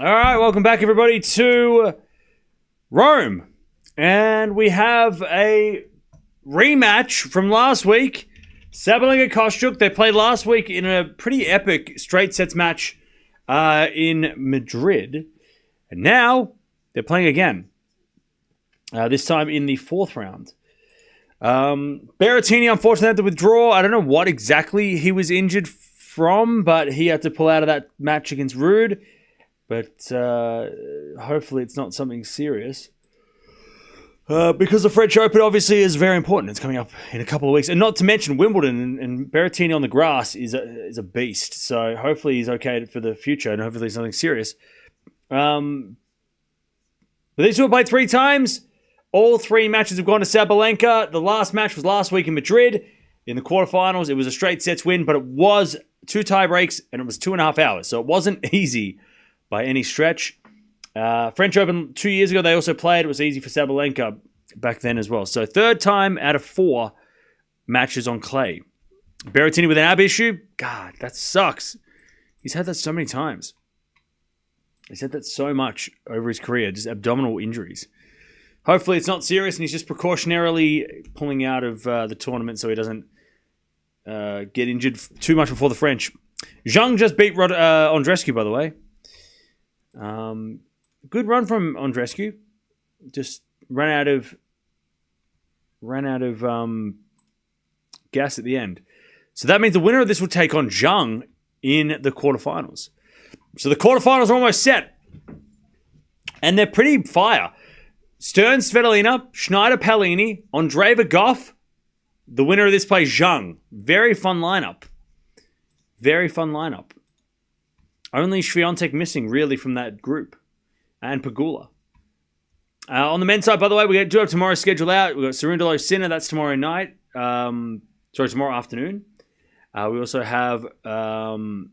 All right, welcome back, everybody, to Rome. And we have a rematch from last week. Sabalenka Kostyuk, they played last week in a pretty epic straight sets match in Madrid. And now they're playing again. This time in the fourth round. Berrettini, unfortunately, had to withdraw. I don't know what exactly he was injured from, but he had to pull out of that match against Ruud. But hopefully it's not something serious. Because the French Open obviously is very important. It's coming up in a couple of weeks. And not to mention Wimbledon and Berrettini on the grass is a beast. So hopefully he's okay for the future and hopefully it's nothing serious. But these two have played 3 times. All 3 matches have gone to Sabalenka. The last match was last week in Madrid. In the quarterfinals, it was a straight sets win, but it was 2 tie breaks and it was 2.5 hours. So it wasn't easy by any stretch. French Open 2 years ago, they also played. It was easy for Sabalenka back then as well. So 3rd time out of 4 matches on clay. Berrettini with an ab issue. God, that sucks. He's had that so many times. He's had that so much over his career, just abdominal injuries. Hopefully it's not serious and he's just precautionarily pulling out of the tournament so he doesn't get injured too much before the French. Zhang just beat Andreescu, by the way. Good run from Andreescu. Just ran out of gas at the end. So that means the winner of this will take on Zhang in the quarterfinals. So the quarterfinals are almost set. And they're pretty fire. Stern, Svitolina, Schneider, Pellini, Andreeva, Gauff. The winner of this plays Zhang. Very fun lineup. Very fun lineup. Only Swiatek missing, really, from that group. And Pegula. On the men's side, by the way, we do have tomorrow's schedule out. We've got Cerundolo Sinner, that's tomorrow night. Tomorrow afternoon. We also have Zverev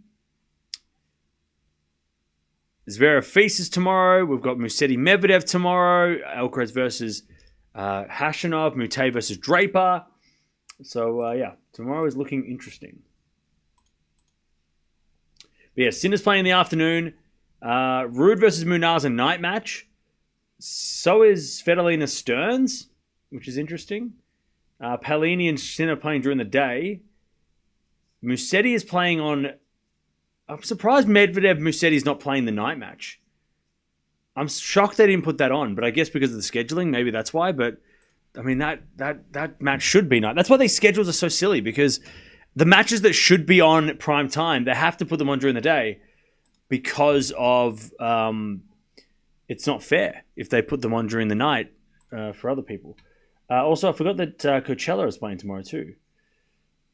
Faces tomorrow. We've got Musetti Medvedev tomorrow. Alcaraz versus Hashanov. Mute versus Draper. So, yeah, tomorrow is looking interesting. But yeah, Sinner's playing in the afternoon. Ruud versus Munaz, a night match. So is Svitolina Stearns, which is interesting. Pellini and Sinner playing during the day. Musetti is playing on... I'm surprised Medvedev-Musetti's not playing the night match. I'm shocked they didn't put that on, but I guess because of the scheduling, maybe that's why. But, I mean, that match should be night. That's why these schedules are so silly, because the matches that should be on prime time, they have to put them on during the day because of... it's not fair if they put them on during the night for other people. Also, I forgot that Coachella is playing tomorrow too.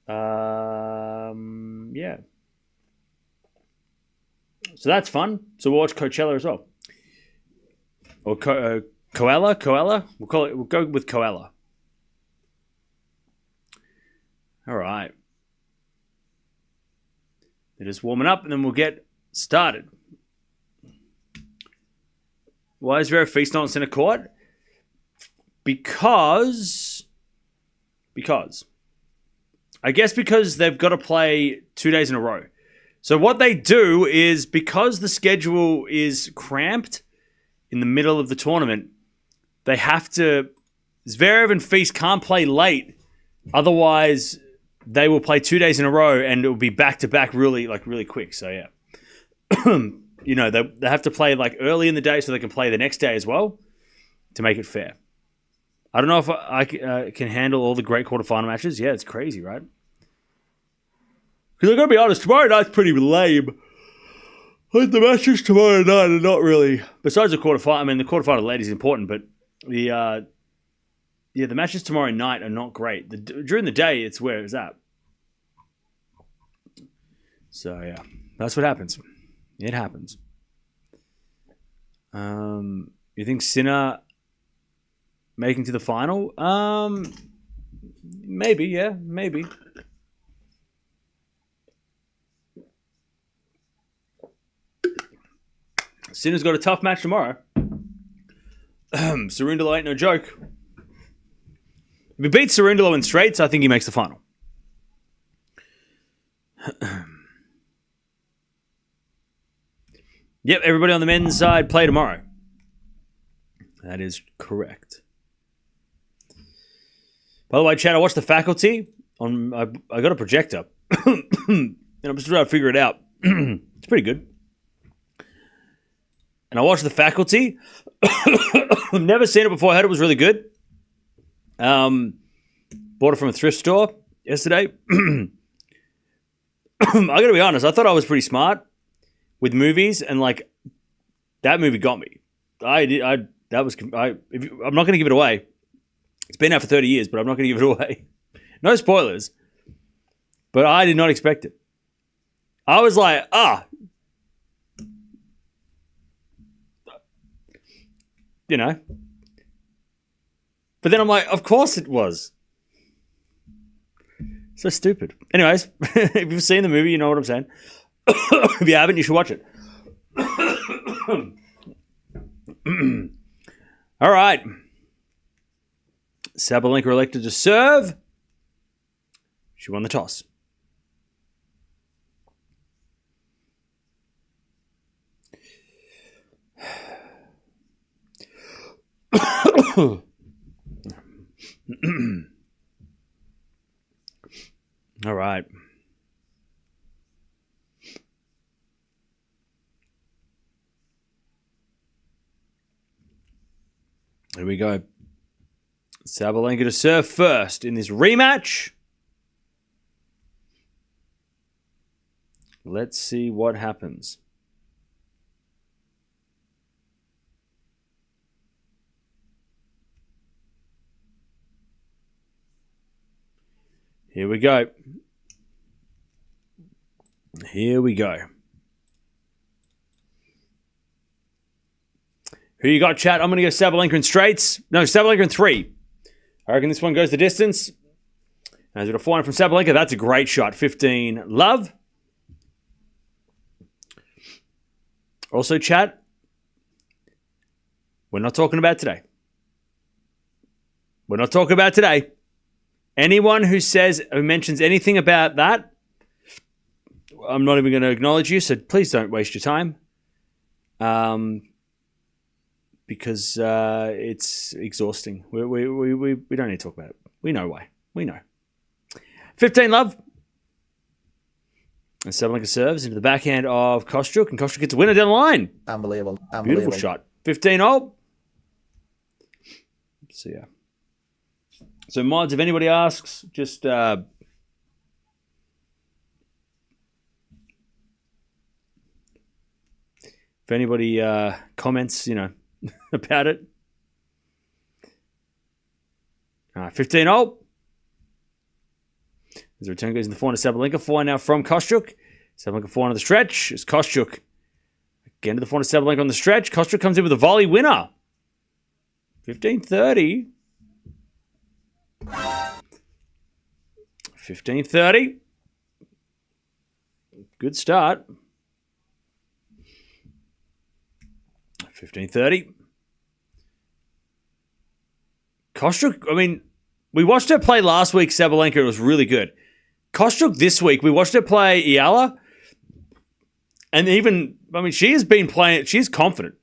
Yeah. So that's fun. So we'll watch Coachella as well. Or Coachella? We'll go with Coachella. All right. They're just warming up and then we'll get started. Why is Zverev Feast not on center court? Because I guess because they've got to play 2 days in a row. So what they do is, because the schedule is cramped in the middle of the tournament, they have to... Zverev and Feast can't play late. Otherwise, they will play 2 days in a row and it will be back-to-back really quick. So, yeah. You know, they have to play like early in the day so they can play the next day as well to make it fair. I don't know if I can handle all the great quarterfinal matches. Yeah, it's crazy, right? Because I've got to be honest, tomorrow night's pretty lame. Like the matches tomorrow night are not really... Besides the quarterfinal, I mean, the quarterfinal late is important, but the matches tomorrow night are not great. During the day, it's where it's at. So, yeah, that's what happens. It happens. You think Sinner making to the final? Maybe, yeah, maybe. Sinner's got a tough match tomorrow. Cerundolo ain't no joke. If he beats Cerundolo in straights, I think he makes the final. Yep, everybody on the men's side play tomorrow. That is correct. By the way, Chad, I watched The Faculty. I got a projector. And I'm just trying to figure it out. It's pretty good. And I watched The Faculty. I've never seen it before. I heard it was really good. Bought it from a thrift store yesterday. I got to be honest. I thought I was pretty smart with movies, and like that movie got me. I'm not going to give it away. It's been out for 30 years, but I'm not going to give it away. No spoilers. But I did not expect it. I was like, you know. But then I'm like, of course it was. So stupid. Anyways, if you've seen the movie, you know what I'm saying. If you haven't, you should watch it. All right. Sabalenka elected to serve. She won the toss. All right. Here we go. Sabalenka to serve first in this rematch. Let's see what happens. Here we go. Here we go. Who you got, chat? I'm going to go Sabalenka in straights. No, Sabalenka in 3. I reckon this one goes the distance. As we've got a 4 from Sabalenka. That's a great shot. 15 love. Also, chat, we're not talking about today. We're not talking about today. Anyone who mentions anything about that, I'm not even going to acknowledge you, so please don't waste your time. Because it's exhausting. We don't need to talk about it. We know why. We know. 15 love. And Sabalenka serves into the backhand of Kostyuk, and Kostyuk gets a winner down the line. Unbelievable. Beautiful shot. 15-0. So, yeah. So, mods, if anybody asks, just... if anybody comments, about it. 15-0. As the return goes in the forehand of Sabalenka. Forehand now from Kostyuk. Sabalenka forehand on the stretch. It's Kostyuk. Again to the forehand of Sabalenka on the stretch. Kostyuk comes in with a volley winner. 15-30. 15-30. Good start. 15-30. Kostyuk, we watched her play last week, Sabalenka. It was really good. Kostyuk this week, we watched her play Eala. And even, she has been playing, she's confident.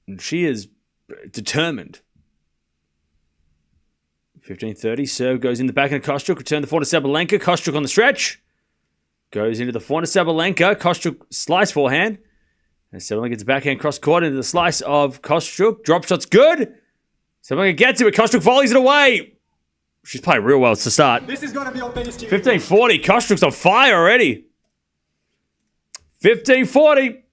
And she is determined. 15-30. Serve goes in the back of Kostyuk. Return the forehand to Sabalenka. Kostyuk on the stretch. Goes into the forehand to Sabalenka. Kostyuk slice forehand. And Sabalenka gets backhand cross court into the slice of Kostyuk. Drop shot's good. Sabalenka gets it, but Kostyuk volleys it away. She's playing real well to start. This is going to be on 15-40. Kostyuk's on fire already. 15-40.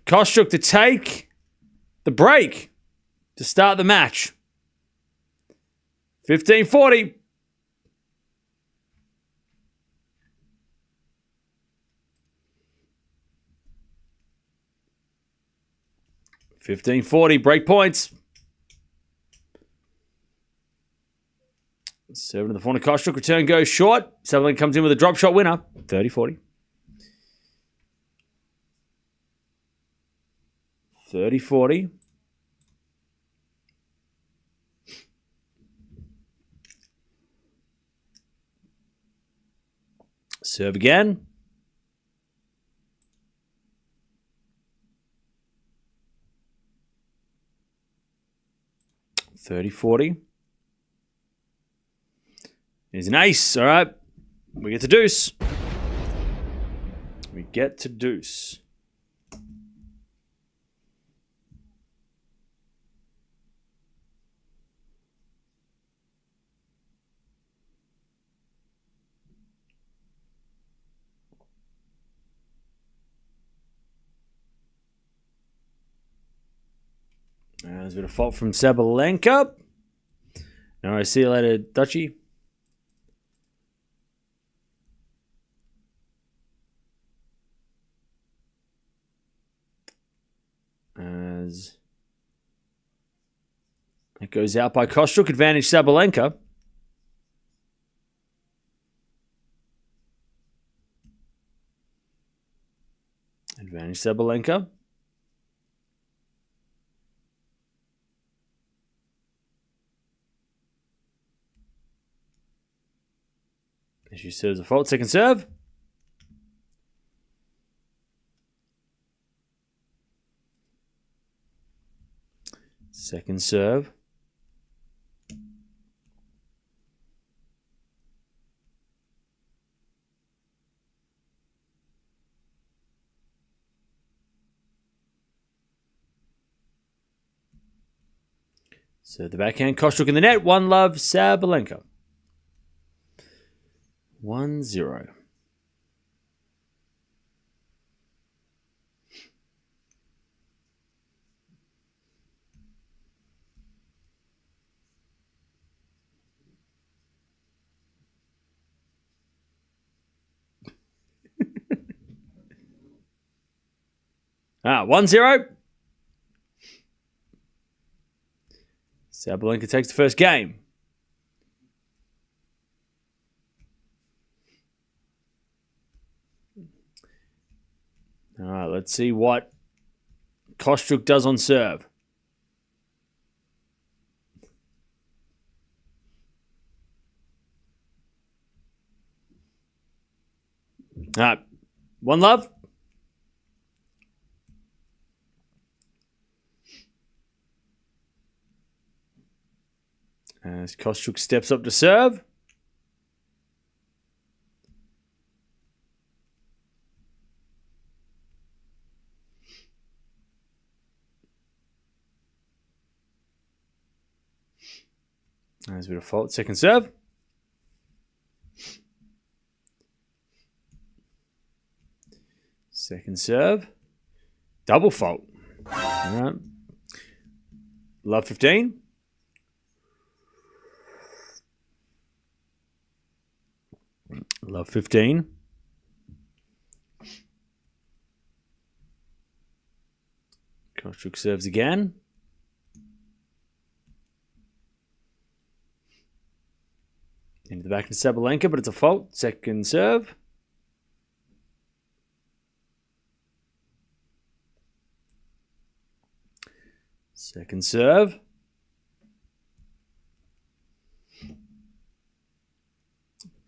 Kostyuk to take the break to start the match. 15-40. Break points. Serving to the forehand of Kostyuk. Return goes short. Sabalenka comes in with a drop shot winner. 30-40. 30-40. Serve again. $30-40. Here's an ace. All right. We get to deuce. We get to deuce. There's a bit of fault from Sabalenka. All right, see you later, Dutchie. As it goes out by Kostyuk, advantage Sabalenka. Advantage Sabalenka. She serves a fault. Second serve. Second serve. So the backhand, Kostyuk in the net. 1-love, Sabalenka. 1-0. Ah, 1-0. Sabalenka takes the first game. All right, let's see what Kostyuk does on serve. All right, 1-love. As Kostyuk steps up to serve. There's a bit of fault. Second serve. Second serve. Double fault. All right. Love 15. Love 15. Kostyuk serves again. Into the back to Sabalenka, but it's a fault. Second serve. Second serve.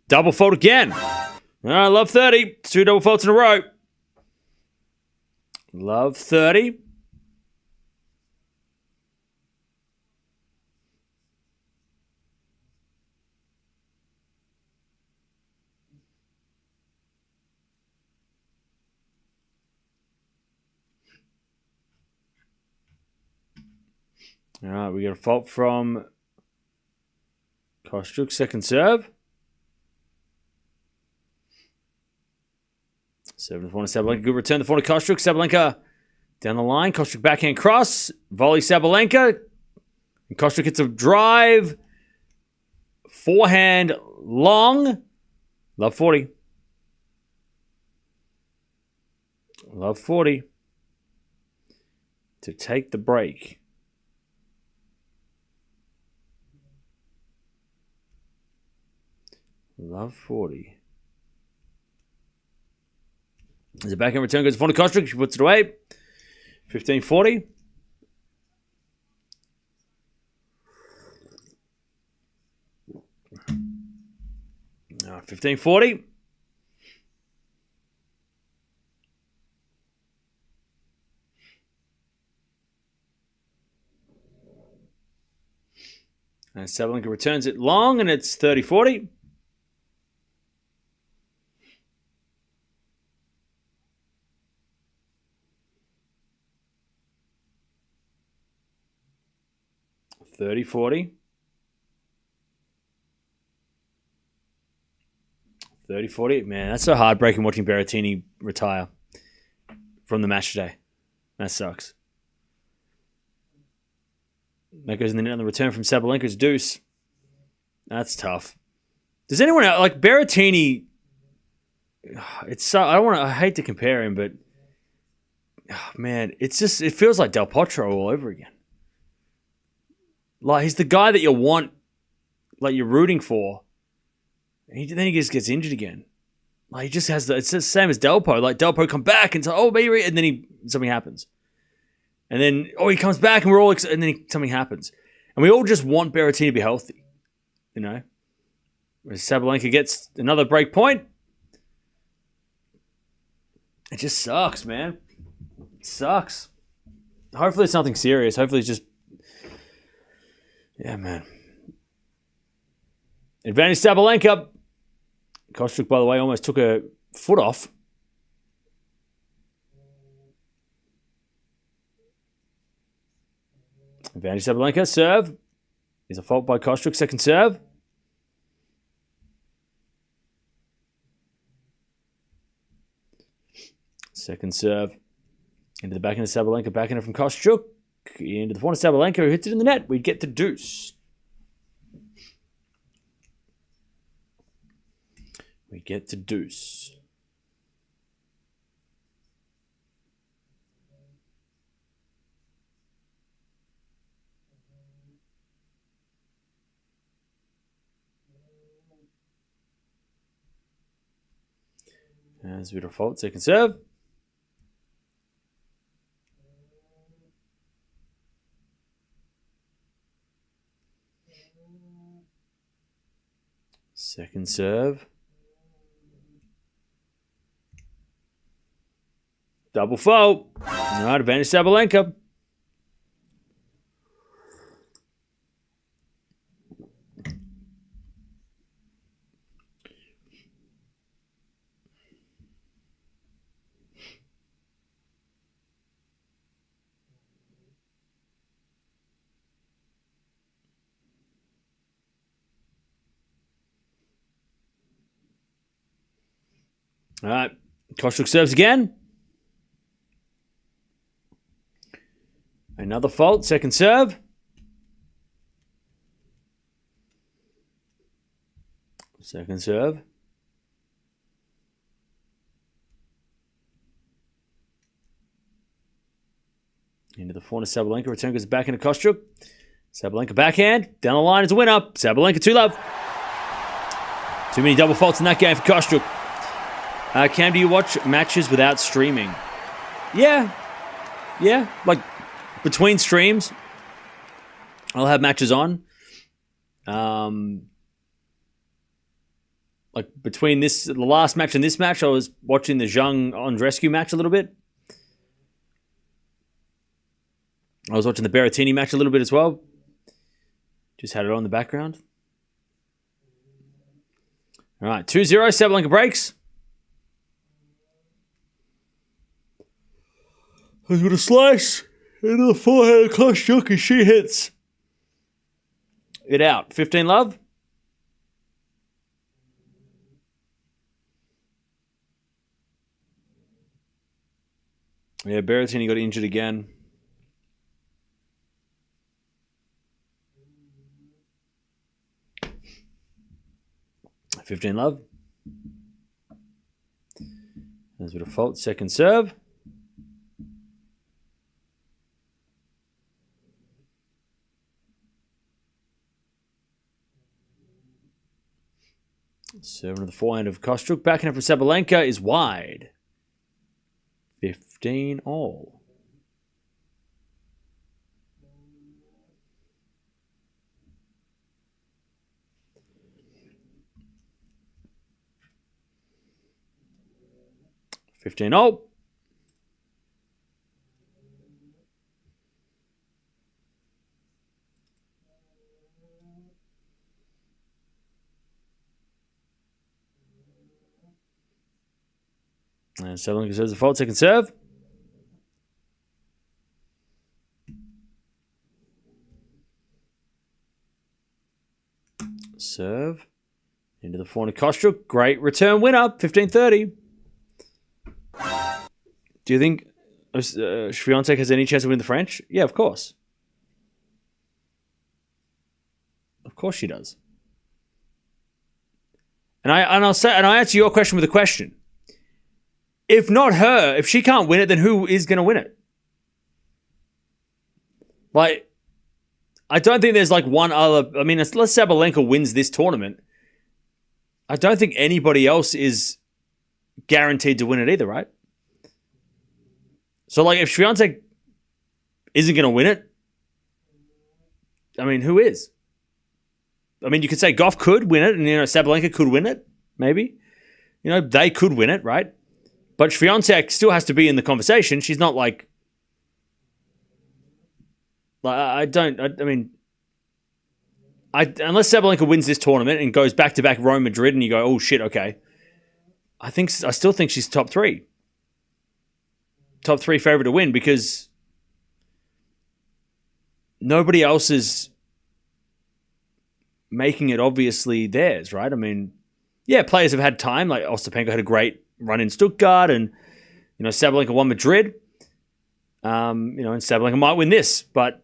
Double fault again. All right, love 30. 2 double faults in a row. Love 30. All right, we got a fault from Kostyuk. Second serve. Serve to the corner, Sabalenka. Good return. The corner, Kostyuk. Sabalenka down the line. Kostyuk backhand cross. Volley Sabalenka. And Kostyuk hits a drive. Forehand long. Love 40. Love 40. To take the break. Love 40. As a backhand return goes to Kostyuk. She puts it away. 15-40. 15-40. And Sabalenka returns it long, and it's 30-40. Man, that's so heartbreaking watching Berrettini retire from the match today. That sucks. That goes in the net on the return from Sabalenka's deuce. That's tough. Does anyone else, like Berrettini? It's so, I hate to compare him, but man, it feels like Del Potro all over again. Like he's the guy that you want, like you're rooting for. And then he just gets injured again. Like he just has it's the same as Delpo. Like Delpo come back and say, "Oh, baby," and then something happens. And then, he comes back and we're all and then something happens. And we all just want Berrettini to be healthy. You know? Whereas Sabalenka gets another break point. It just sucks, man. It sucks. Hopefully it's nothing serious. Hopefully it's just... Yeah, man. Advantage Sabalenka. Kostyuk, by the way, almost took her foot off. Advantage Sabalenka. Serve. Is a fault by Kostyuk. Second serve. Second serve. Into the backhand of Sabalenka. Backhand from Kostyuk. Into the forehand of Sabalenka, who hits it in the net. We get the deuce. We get to deuce. As we default, second serve. Second serve. Double fault. All right, advantage Sabalenka. All right, Kostyuk serves again. Another fault, second serve. Second serve. Into the forehand of Sabalenka. Return goes back into Kostyuk. Sabalenka backhand. Down the line is a win up. Sabalenka 2-love. Too many double faults in that game for Kostyuk. Cam, do you watch matches without streaming? Yeah. Like between streams, I'll have matches on. Like between the last match and this match, I was watching the Zhang Andreescu match a little bit. I was watching the Berrettini match a little bit as well. Just had it on in the background. All right, 2-0, Sabalenka breaks. He's got a slice into the forehand of Kostyuk and she hits it out. 15-love. Yeah, Berrettini got injured again. $15-love. As a default, second serve. Serving to the forehand of Kostyuk. Backhand from Sabalenka is wide. 15-all. And Sabalenka serves a fault. Second serve. Serve. Into the forehand of Kostyuk. Great return winner. 15-30. Do you think Swiatek has any chance to win the French? Yeah, of course. Of course she does. And I answer your question with a question. If not her, if she can't win it, then who is going to win it? Like, I don't think there's like one other. I mean, unless Sabalenka wins this tournament, I don't think anybody else is guaranteed to win it either, right? So, like, if Swiatek isn't going to win it, I mean, who is? I mean, you could say Gauff could win it, and Sabalenka could win it, maybe. They could win it, right? But Swiatek still has to be in the conversation. She's not like unless Sabalenka wins this tournament and goes back-to-back Rome, Madrid, and you go, oh shit, okay. I still think she's top three favorite to win because nobody else is making it obviously theirs, right? I mean, yeah, players have had time. Like Ostapenko had a great run in Stuttgart, and Sabalenka won Madrid. And Sabalenka might win this, but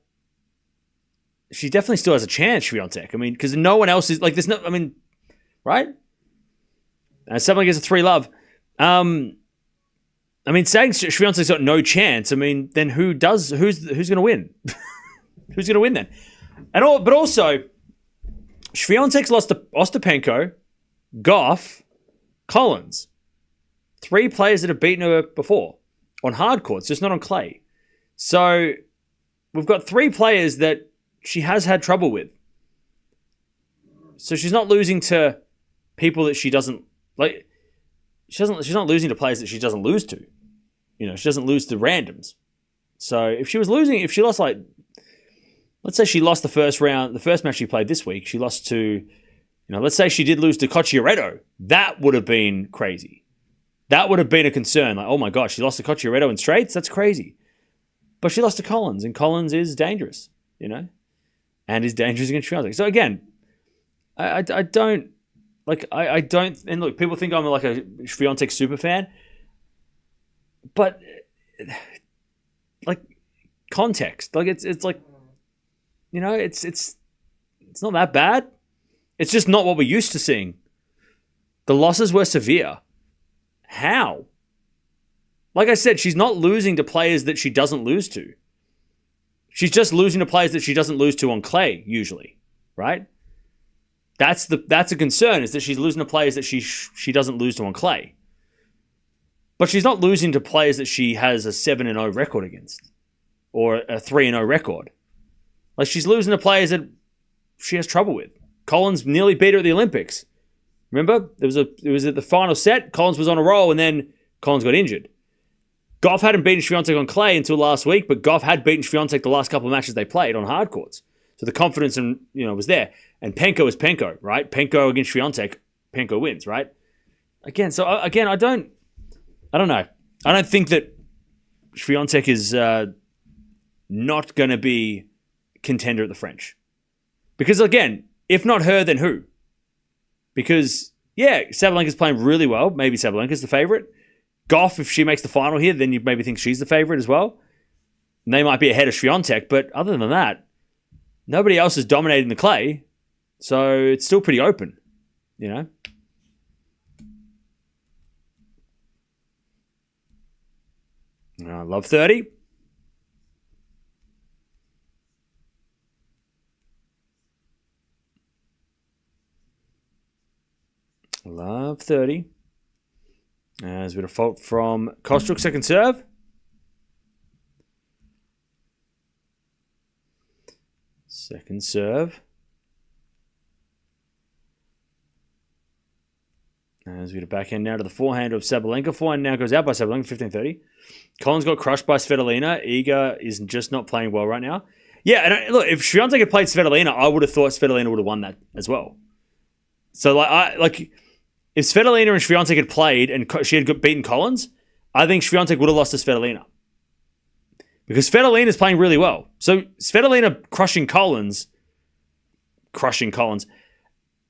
she definitely still has a chance, Swiatek. I mean, because no one else is like there's no. I mean, right? Sabalenka is a 3-love. I mean, saying Swiatek's got no chance. I mean, then who does? Who's going to win? Who's going to win then? But also, Swiatek's lost to Ostapenko, Gauff, Collins. 3 players that have beaten her before on hard courts, just not on clay. So we've got 3 players that she has had trouble with. So she's not losing to people that she doesn't like. She's not losing to players that she doesn't lose to. She doesn't lose to randoms. So if she lost like, let's say she lost the first match she played this week, she lost to, let's say she did lose to Cocciaretto. That would have been crazy. That would have been a concern. Like, oh my gosh, she lost to Cocciaretto in straights? That's crazy. But she lost to Collins, and Collins is dangerous, and is dangerous against Swiatek. So again, I don't, and look, people think I'm like a Swiatek super fan, but like context, like it's like, it's not that bad. It's just not what we're used to seeing. The losses were severe. How? Like I said, she's not losing to players that she doesn't lose to. She's just losing to players that she doesn't lose to on clay, usually, right? That's a concern, is that she's losing to players that she doesn't lose to on clay. But she's not losing to players that she has a 7-0 record against, or a 3-0 record. Like, she's losing to players that she has trouble with. Collins nearly beat her at the Olympics. Remember? It was at the final set. Collins was on a roll, and then Collins got injured. Gauff hadn't beaten Swiatek on clay until last week, but Gauff had beaten Swiatek the last couple of matches they played on hard courts. So the confidence was there. And Penko is Penko, right? Penko against Swiatek, Penko wins, right? I don't know. I don't think that Swiatek is not going to be contender at the French. Because again, if not her, then who? Because, yeah, Sabalenka's playing really well. Maybe Sabalenka's the favorite. Gauff, if she makes the final here, then you maybe think she's the favorite as well. And they might be ahead of Swiatek, but other than that, nobody else is dominating the clay. So it's still pretty open, I love 30. Love 30. There's a bit of fault from Kostyuk, second serve. Second serve. As we get a backhand now to the forehand of Sabalenka. Forehand now goes out by Sabalenka, 15-30. Collins got crushed by Svitolina. Iga is just not playing well right now. Yeah, and look, if Swiatek had played Svitolina, I would have thought Svitolina would have won that as well. So, if Svitolina and Swiatek had played and she had beaten Collins, I think Swiatek would have lost to Svitolina. Because Svitolina is playing really well. So Svitolina crushing Collins,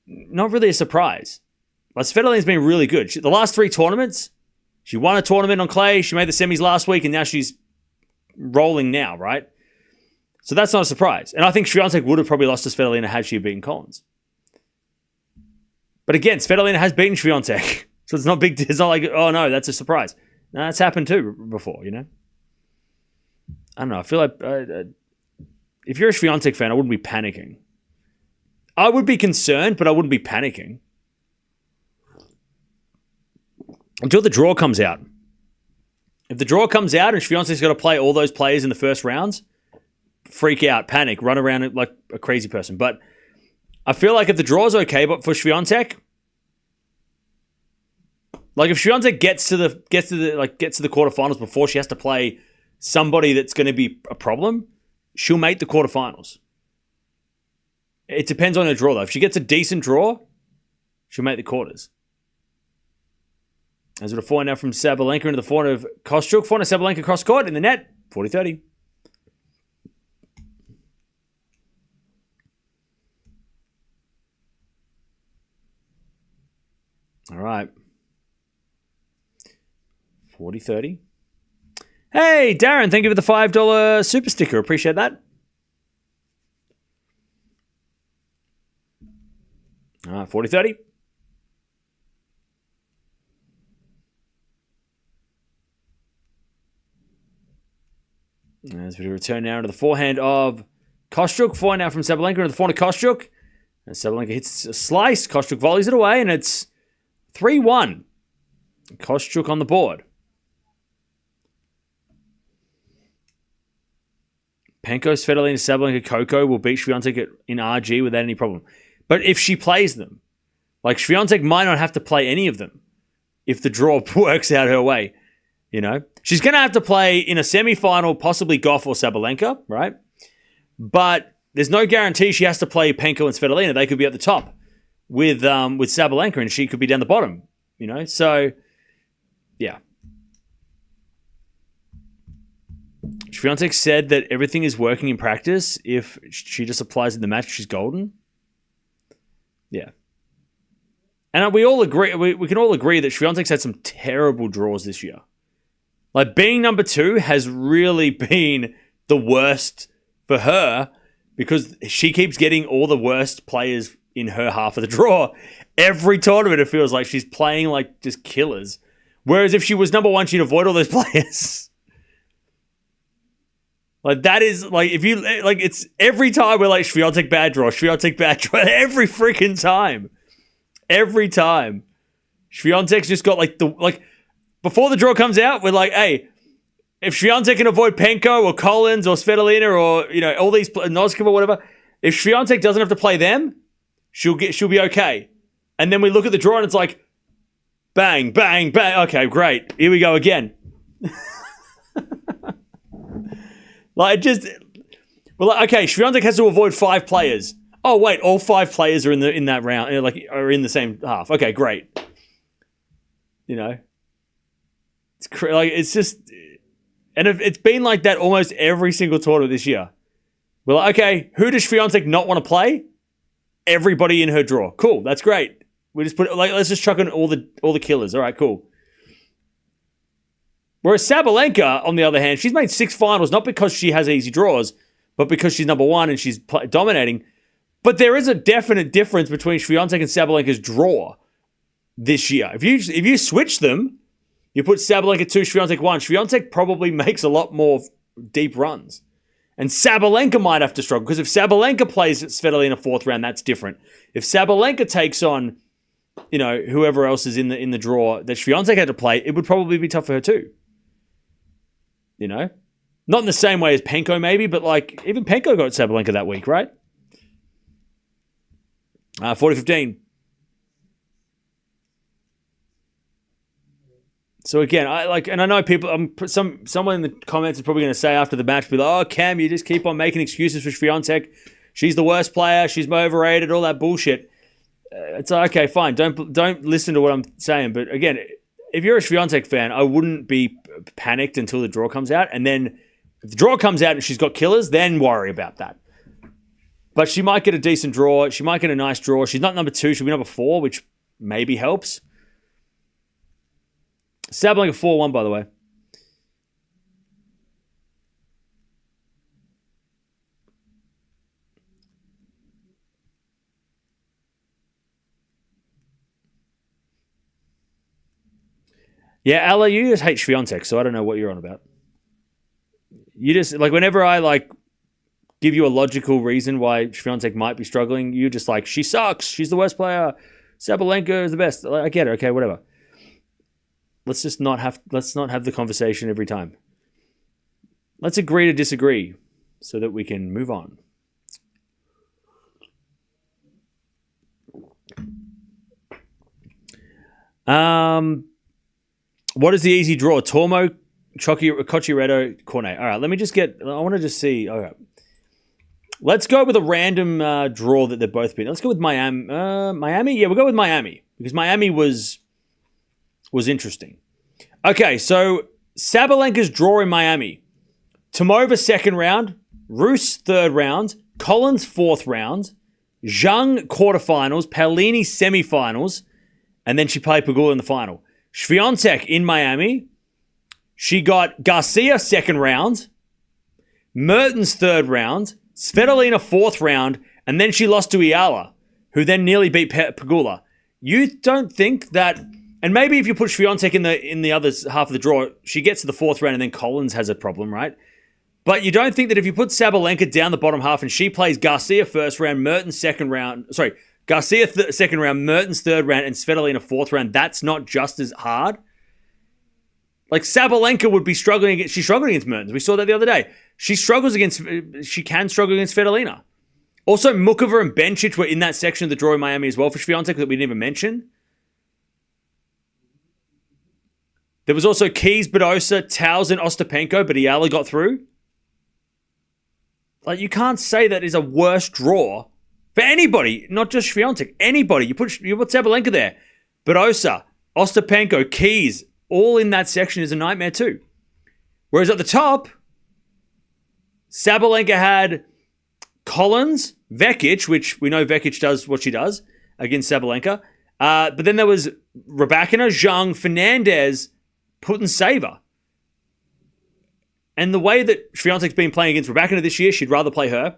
not really a surprise. But Svitolina's been really good. The last 3 tournaments, she won a tournament on clay, she made the semis last week, and now she's rolling now, right? So that's not a surprise. And I think Swiatek would have probably lost to Svitolina had she beaten Collins. But again, Svitolina has beaten Swiatek. So it's not big. It's not like, oh no, that's a surprise. No, that's happened too before, you know? I don't know. I feel like if you're a Swiatek fan, I wouldn't be panicking. I would be concerned, but I wouldn't be panicking. Until the draw comes out. If the draw comes out and Swiatek's got to play all those players in the first rounds, freak out, panic, run around like a crazy person. But I feel like if the draw's okay, but for Swiatek, like if Swiatek gets to the quarterfinals before she has to play somebody that's going to be a problem, she'll make the quarterfinals. It depends on her draw, though. If she gets a decent draw, she'll make the quarters. As with a forehand now from Sabalenka into the forehand of Kostyuk. Forehand of Sabalenka cross court in the net. 40-30. All right. 40-30. Hey, Darren, thank you for the $5 super sticker. Appreciate that. All right, 40-30. As we return now to the forehand of Kostyuk. Forehand now from Sabalenka into the forehand of Kostyuk. And Sabalenka hits a slice. Kostyuk volleys it away, and it's 3-1. Kostyuk on the board. Penko, Svitolina, Sabalenka, Coco will beat Swiatek in RG without any problem. But if she plays them, like Swiatek might not have to play any of them if the draw works out her way. You know, she's going to have to play in a semi-final, possibly Gauff or Sabalenka, right? But there's no guarantee she has to play Penko and Svitolina. They could be at the top with Sabalenka, and she could be down the bottom. You know, so yeah. Swiatek said that everything is working in practice. If she just applies in the match, she's golden. Yeah. And we all agree, we can all agree that Swiatek's had some terrible draws this year. Like, being number 2 has really been the worst for her because she keeps getting all the worst players in her half of the draw. Every tournament, it feels like she's playing like just killers. Whereas if she was number 1, she'd avoid all those players. Like, that is, like, if you, like, it's every time we're like, Swiatek bad draw, every freaking time. Every time. Swiatek's just got, like, before the draw comes out, we're like, hey, if Swiatek can avoid Penko or Collins or Svitolina or, you know, all these, Noskova or whatever, if Swiatek doesn't have to play them, she'll be okay. And then we look at the draw and it's like, bang, bang, bang. Okay, great. Here we go again. Like, just, well, like, okay, Swiatek has to avoid 5 players. Oh, wait, all 5 players are in that round, like, are in the same half. Okay, great. You know, it's just, and it's been like that almost every single tournament this year. We're like, okay, who does Swiatek not want to play? Everybody in her draw. Cool, that's great. We just put, like, let's just chuck in all the killers. All right, cool. Whereas Sabalenka, on the other hand, she's made 6 finals, not because she has easy draws, but because she's number 1 and she's dominating. But there is a definite difference between Swiatek and Sabalenka's draw this year. If you switch them, you put Sabalenka 2, Swiatek 1, Swiatek probably makes a lot more deep runs. And Sabalenka might have to struggle, because if Sabalenka plays Svitolina 4th round, that's different. If Sabalenka takes on, you know, whoever else is in the draw that Swiatek had to play, it would probably be tough for her too. You know? Not in the same way as Penko maybe, but like, even Penko got Sabalenka that week, right? 40-15. So again, I know people, someone in the comments is probably going to say after the match, be like, oh, Cam, you just keep on making excuses for Swiatek. She's the worst player. She's overrated, all that bullshit. It's like, okay, fine. Don't listen to what I'm saying. But again, if you're a Swiatek fan, I wouldn't be panicked until the draw comes out. And then if the draw comes out and she's got killers, then worry about that. But she might get a decent draw. She might get a nice draw. She's not number 2. She'll be number 4, which maybe helps. Sabalenka 4-1, by the way. Yeah, Ella, you just hate Swiatek, so I don't know what you're on about. You just, like, whenever I, like, give you a logical reason why Swiatek might be struggling, you're just like, she sucks, she's the worst player, Sabalenka is the best. I get it, okay, whatever. Let's not have the conversation every time. Let's agree to disagree so that we can move on. What is the easy draw? Tormo, Cocciaretto, Cornet. All right, let me just get... I want to just see... All right. Let's go with a random draw that they've both been. Let's go with Miami. Miami? Yeah, we'll go with Miami. Because Miami was interesting. Okay, so Sabalenka's draw in Miami. Tomova second round. Roos third round. Collins fourth round. Zhang quarterfinals. Paolini semifinals. And then she played Pegula in the final. Swiatek in Miami. She got Garcia second round. Mertens third round. Svitolina fourth round. And then she lost to Eala, who then nearly beat Pegula. You don't think that... And maybe if you put Swiatek in the other half of the draw, she gets to the fourth round and then Collins has a problem, right? But you don't think that if you put Sabalenka down the bottom half and she plays Garcia first round, Mertens second round... Sorry, Garcia second round, Mertens third round, and Svitolina fourth round, that's not just as hard? Like, Sabalenka would be struggling... She struggled against Mertens. We saw that the other day. She can struggle against Svitolina. Also, Mukova and Bencic were in that section of the draw in Miami as well for Swiatek that we didn't even mention. There was also Keys, Badosa, Towson, Ostapenko, but Eala got through. Like, you can't say that is a worse draw for anybody, not just Swiatek. Anybody. You put Sabalenka there. Badosa, Ostapenko, Keys, all in that section is a nightmare too. Whereas at the top, Sabalenka had Collins, Vekic, which we know Vekic does what she does against Sabalenka. But then there was Rybakina, Zhang, Fernandez, Putintseva. And the way that Swiatek's been playing against Rybakina this year, she'd rather play her.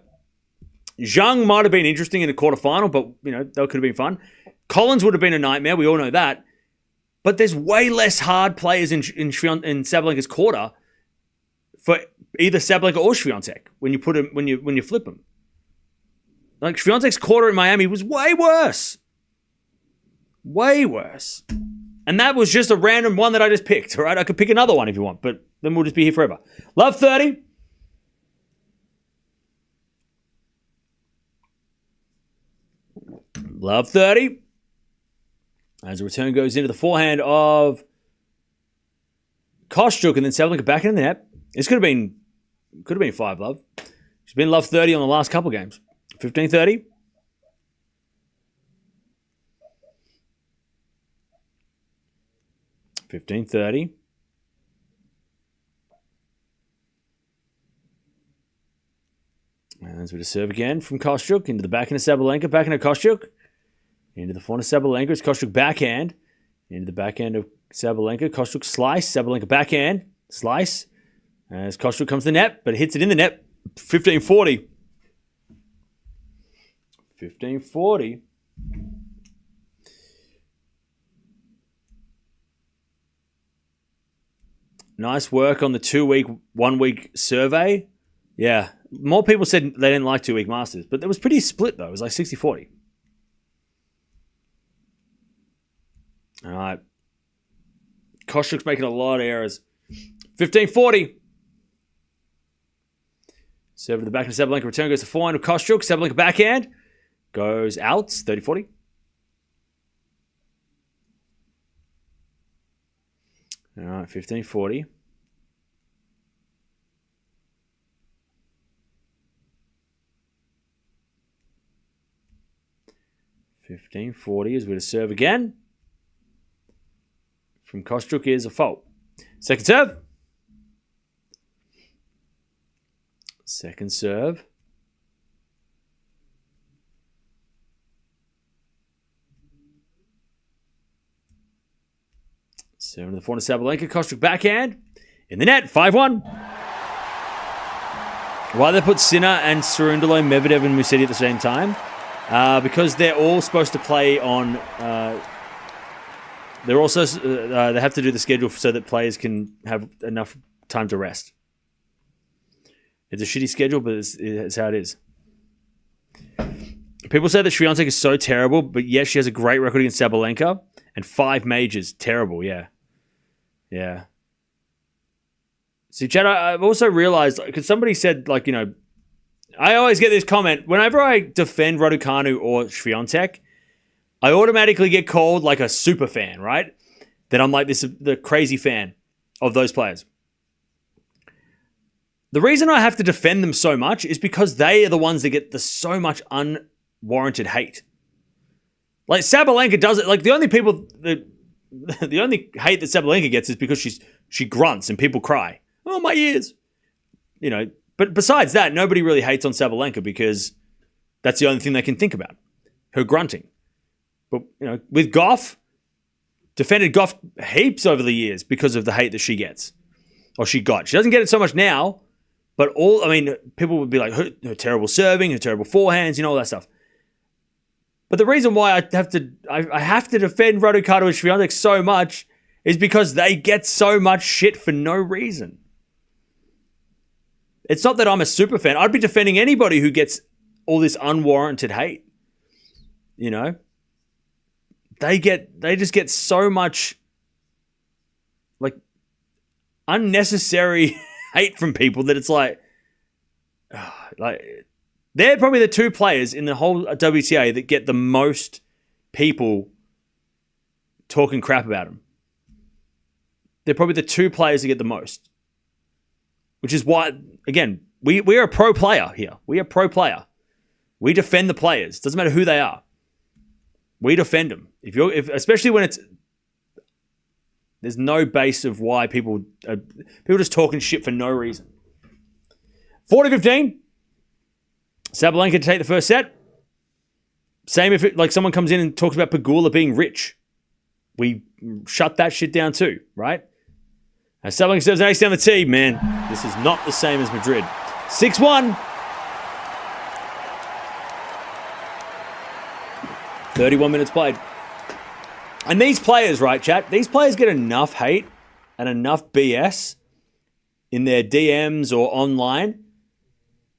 Zhang might have been interesting in the quarterfinal, but, you know, that could have been fun. Collins would have been a nightmare. We all know that. But there's way less hard players in Sabalenka's quarter for either Sabalenka or Swiatek when you put them, when you flip them. Like, Swiatek's quarter in Miami was way worse. Way worse. And that was just a random one that I just picked, all right? I could pick another one if you want, but then we'll just be here forever. Love 30. Love 30. As the return goes into the forehand of Kostyuk and then Sabalenka back in the net. This could have been 5 love. She's been love 30 on the last couple games. 15-30. 15-30. And as we just serve again from Kostyuk into the backhand of Sabalenka, backhand of Kostyuk, into the front of Sabalenka. It's Kostyuk backhand, into the backhand of Sabalenka. Kostyuk slice, Sabalenka backhand, slice. As Kostyuk comes to the net, but hits it in the net. 15-40. 15-40. Nice work on the 2-week, 1-week survey. Yeah. More people said they didn't like 2-week Masters, but it was pretty split, though. It was like 60-40. All right. Kostyuk's making a lot of errors. 15-40. Serve to the back of Sabalenka. Return goes to forehand of Kostyuk. Sabalenka backhand. Goes out. 30-40. All right. 15-40. As we to serve again. From Kostyuk is a fault. Second serve. Second serve. Serving to the forehand of Sabalenka. Kostyuk backhand. In the net. 5-1. Why they put Sinner and Cerundolo, Medvedev and Musetti at the same time? Because they're all supposed to play on... they're also... they have to do the schedule so that players can have enough time to rest. It's a shitty schedule, but it's how it is. People say that Swiatek is so terrible, but yes, she has a great record against Sabalenka. And 5 majors. Terrible, yeah. Yeah. See, Chad, I've also realized, because somebody said, like, you know, I always get this comment. Whenever I defend Raducanu or Swiatek, I automatically get called like a super fan, right? That I'm like the crazy fan of those players. The reason I have to defend them so much is because they are the ones that get so much unwarranted hate. Like, Sabalenka does it. Like, the only hate that Sabalenka gets is because she grunts and people cry. Oh, my ears. You know, but besides that, nobody really hates on Sabalenka because that's the only thing they can think about. Her grunting. But, you know, with Gauff, defended Gauff heaps over the years because of the hate that she gets. Or she got. She doesn't get it so much now, but people would be like, her terrible serving, her terrible forehands, you know, all that stuff. But the reason why I have to defend Raducanu and Swiatek so much is because they get so much shit for no reason. It's not that I'm a super fan. I'd be defending anybody who gets all this unwarranted hate. You know? They just get so much like unnecessary hate from people that it's like they're probably the 2 players in the whole WTA that get the most people talking crap about them. They're probably the 2 players that get the most. Which is why, again, we're a pro player here. We are pro player. We defend the players. Doesn't matter who they are. We defend them. Especially when there's no base of why people just talking shit for no reason. 40-15. Sabalenka to take the first set. Same if someone comes in and talks about Pegula being rich. We shut that shit down too, right? As Sabalenka serves an ace down the tee, man, this is not the same as Madrid. 6-1. 31 minutes played. And these players, right, chat? These players get enough hate and enough BS in their DMs or online.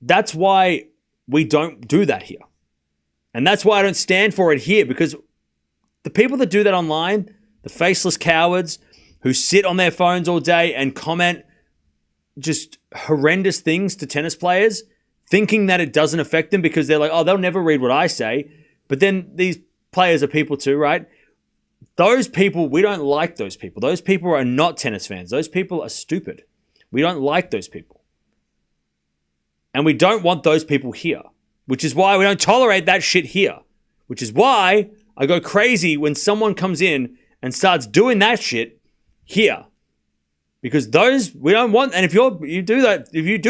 That's why we don't do that here. And that's why I don't stand for it here, because the people that do that online, the faceless cowards who sit on their phones all day and comment just horrendous things to tennis players, thinking that it doesn't affect them because they're like, oh, they'll never read what I say. But then these players are people too, right? Those people, we don't like those people. Those people are not tennis fans. Those people are stupid. We don't like those people. And we don't want those people here, which is why we don't tolerate that shit here, which is why I go crazy when someone comes in and starts doing that shit here, because those we don't want. And if you do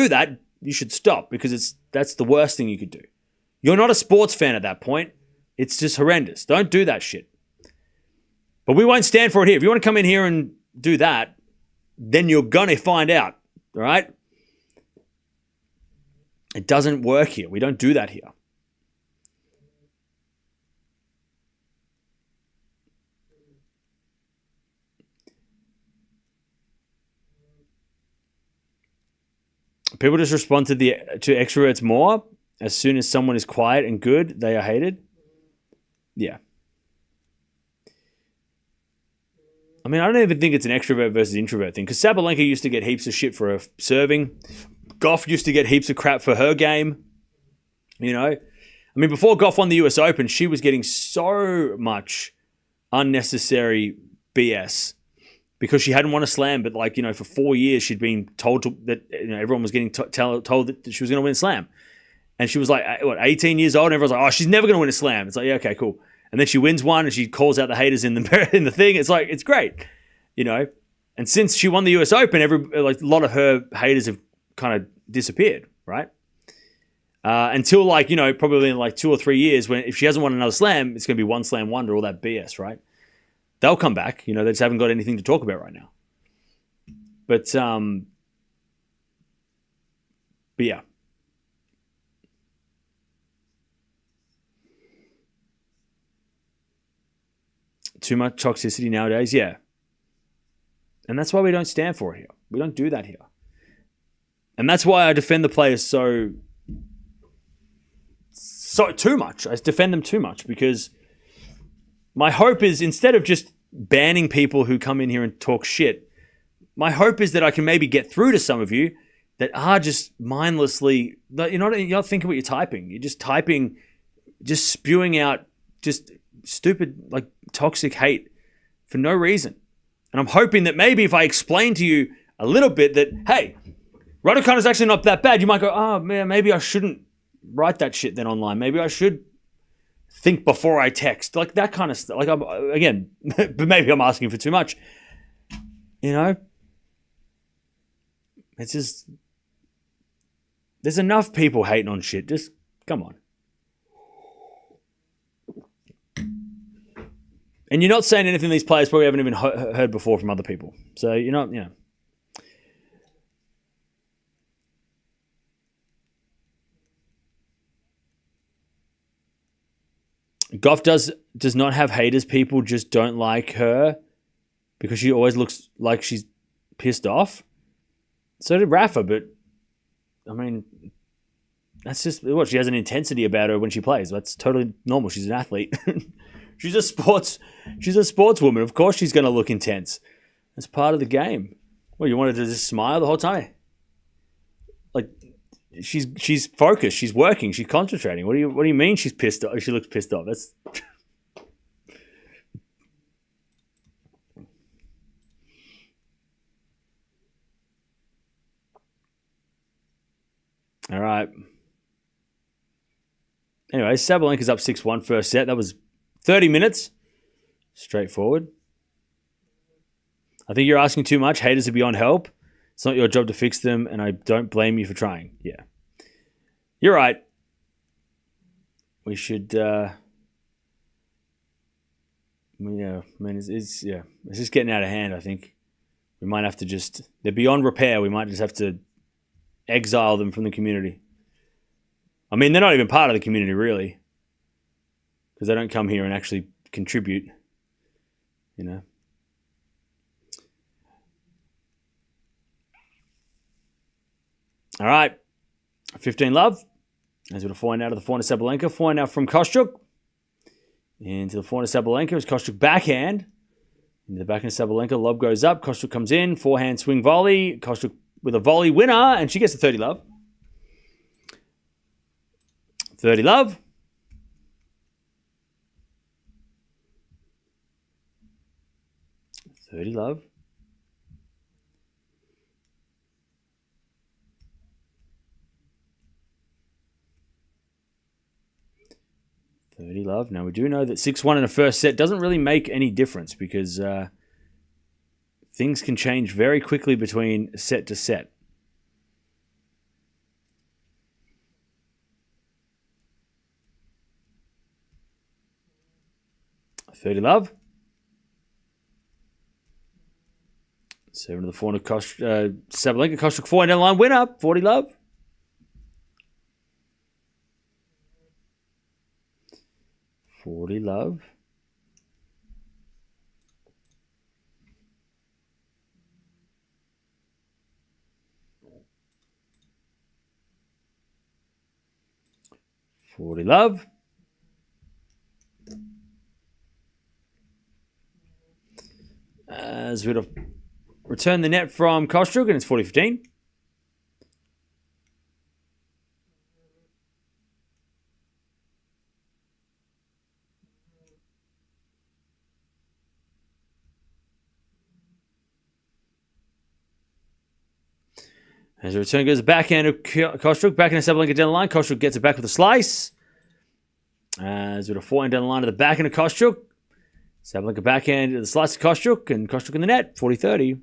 that, you should stop, because that's the worst thing you could do. You're not a sports fan at that point. It's just horrendous. Don't do that shit. But we won't stand for it here. If you want to come in here and do that, then you're going to find out, all right? It doesn't work here. We don't do that here. People just respond to extroverts more. As soon as someone is quiet and good, they are hated. Yeah. I mean, I don't even think it's an extrovert versus introvert thing, because Sabalenka used to get heaps of shit for her serving. Gauff used to get heaps of crap for her game. You know? I mean, before Gauff won the US Open, she was getting so much unnecessary BS because she hadn't won a slam, but for 4 years she'd been told that everyone was getting told that she was going to win a slam. And she was 18 years old, and everyone's like, oh, she's never going to win a slam. It's like, yeah, okay, cool. And then she wins one, and she calls out the haters in the thing. It's like, it's great, And since she won the US Open, a lot of her haters have kind of disappeared. right? Until like, probably in like 2 or 3 years, when if she hasn't won another slam, it's going to be one slam wonder, all that BS, right? They'll come back. They just haven't got anything to talk about right now. But yeah. Too much toxicity nowadays, yeah. And that's why we don't stand for it here. We don't do that here. And that's why I defend the players so too much. I defend them too much because my hope is, instead of just banning people who come in here and talk shit, my hope is that I can maybe get through to some of you that are just mindlessly, you're not thinking what you're typing. You're just typing, just spewing out just stupid, like toxic hate for no reason. And I'm hoping that maybe if I explain to you a little bit that, hey, Raducanu is actually not that bad, you might go, oh man, maybe I shouldn't write that shit then online. Maybe I should think before I text, like that kind of stuff. Like, again, but maybe I'm asking for too much. It's just, there's enough people hating on shit. Just come on. And you're not saying anything these players probably haven't even heard before from other people. So you're not, Gauff does not have haters. People just don't like her because she always looks like she's pissed off. So did Rafa, but I mean, that's just what she has, an intensity about her when she plays. That's totally normal. She's an athlete. She's a sportswoman. Of course she's going to look intense. That's part of the game. Well, you wanted to just smile the whole time? Like, she's focused. She's working. She's concentrating. What do you mean she's pissed off? She looks pissed off. That's all right. Anyway, Sabalenka's up 6-1 first set. That was 30 minutes. Straightforward. I think you're asking too much. Haters are beyond help. It's not your job to fix them, and I don't blame you for trying. Yeah. You're right. We should, it's just getting out of hand, I think. We might have to they're beyond repair. We might just have to exile them from the community. I mean, they're not even part of the community, really, because they don't come here and actually contribute, All right. 15 love. As we'll find out of the forehand of Sabalenka. Forehand now from Kostyuk. Into the forehand of Sabalenka is Kostyuk backhand. Into the backhand of Sabalenka. Lob goes up. Kostyuk comes in. Forehand swing volley. Kostyuk with a volley winner. And she gets the 30 love. 30 love. Love. Now, we do know that 6-1 in a first set doesn't really make any difference because things can change very quickly between set to set. Love. 7 to the forehand of Sabalenka. Kostyuk forehand down the line winner. 40 love. 40 love. As we'd have returned the net from Kostyuk, and it's 40-15. As the return goes, backhand of Kostyuk, backhand of Sabalenka down the line. Kostyuk gets it back with a slice. As with a forehand down the line to the backhand of Kostyuk. Sabalenka backhand, the slice of Kostyuk, and Kostyuk in the net, 40-30.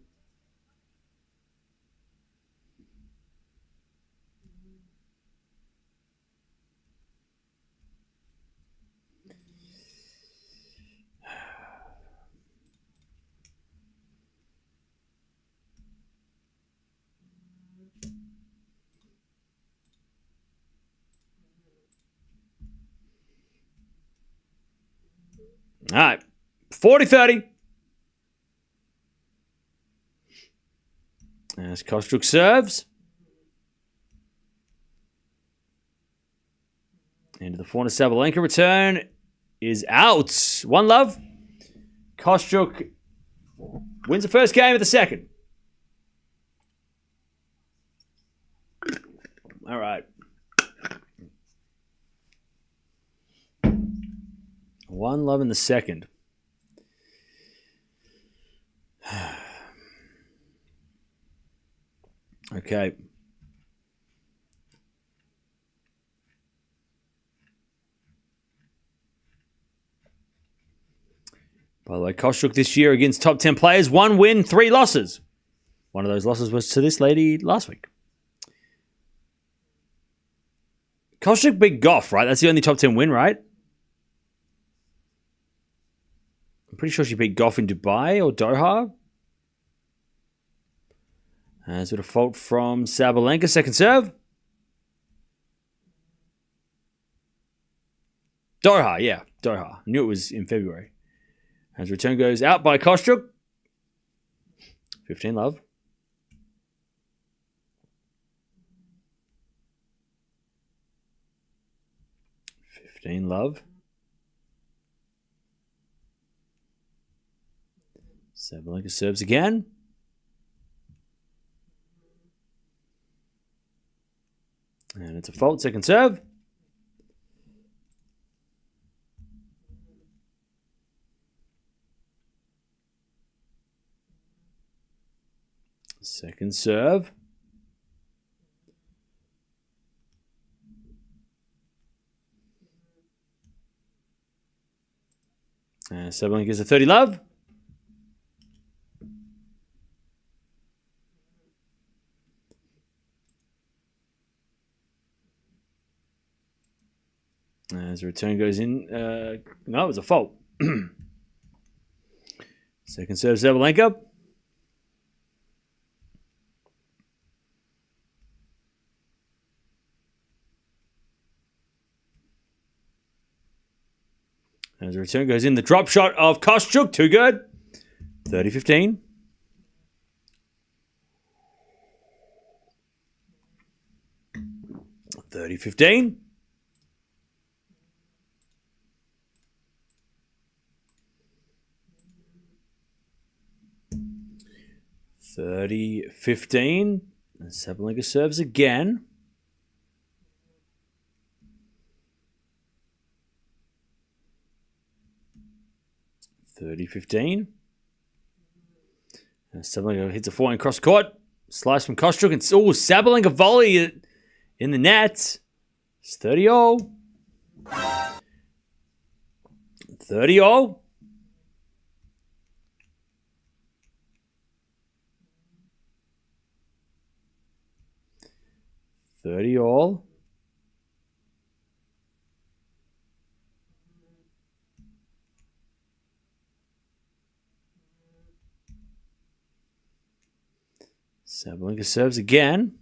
All right. 40-30. As Kostyuk serves. Into the Aryna Sabalenka return is out. 1-love. Kostyuk wins the first game of the second. All right. 1-love in the second. Okay. By the way, Kostyuk this year against top 10 players, 1 win, 3 losses. One of those losses was to this lady last week. Kostyuk beat Gauff, right? That's the only top 10 win, right? I'm pretty sure she beat Gauff in Dubai or Doha. As with a fault from Sabalenka, second serve. Doha, yeah, Doha. I knew it was in February. As return goes out by Kostyuk. 15-love. Love. Sabalenka serves again. And it's a fault, second serve. Second serve. Sabalenka is a 30-love. As the return goes in, no, it was a fault. Second serve, Sabalenka. As the return goes in, the drop shot of Kostyuk, too good. 30-15. $30-15. $30-15. Sabalenka serves again. $30-15. Sabalenka hits a forehand cross court. Slice from Kostyuk. And Sabalenka volley in the net. It's 30-all. 30-all. Sabalenka serves again.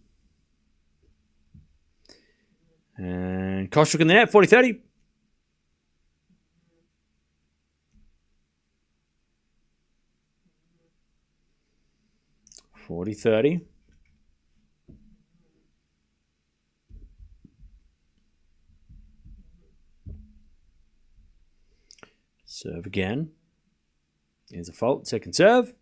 And Kostyuk in the net, 40-30. $40-30. Serve again. Here's a fault. Second serve.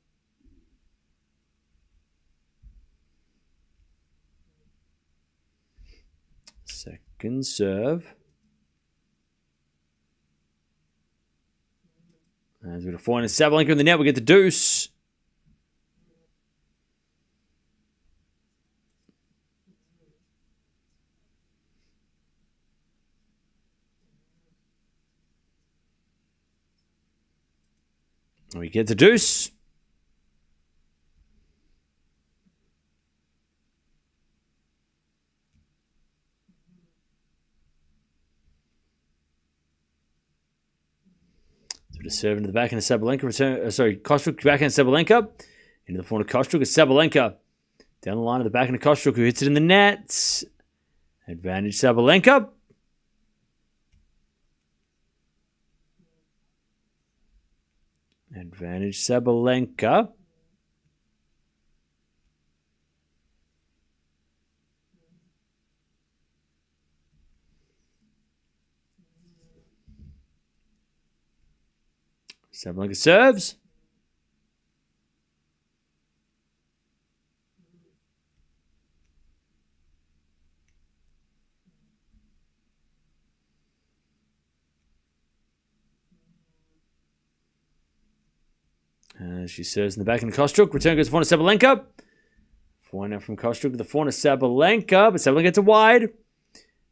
Second serve. As we've got a forehand, Sabalenka in the net. We get the deuce. We get the deuce. So to serve into the backhand of Sabalenka. Kostyuk backhand Sabalenka. Into the forehand of Kostyuk. It's Sabalenka. Down the line of the backhand of Kostyuk, who hits it in the net. Advantage Sabalenka. Advantage Sabalenka. Sabalenka serves. She serves in the back in Kostyuk. Return goes to forehand of Sabalenka. Forehand out from Kostyuk to the forehand of Sabalenka. But Sabalenka gets it wide.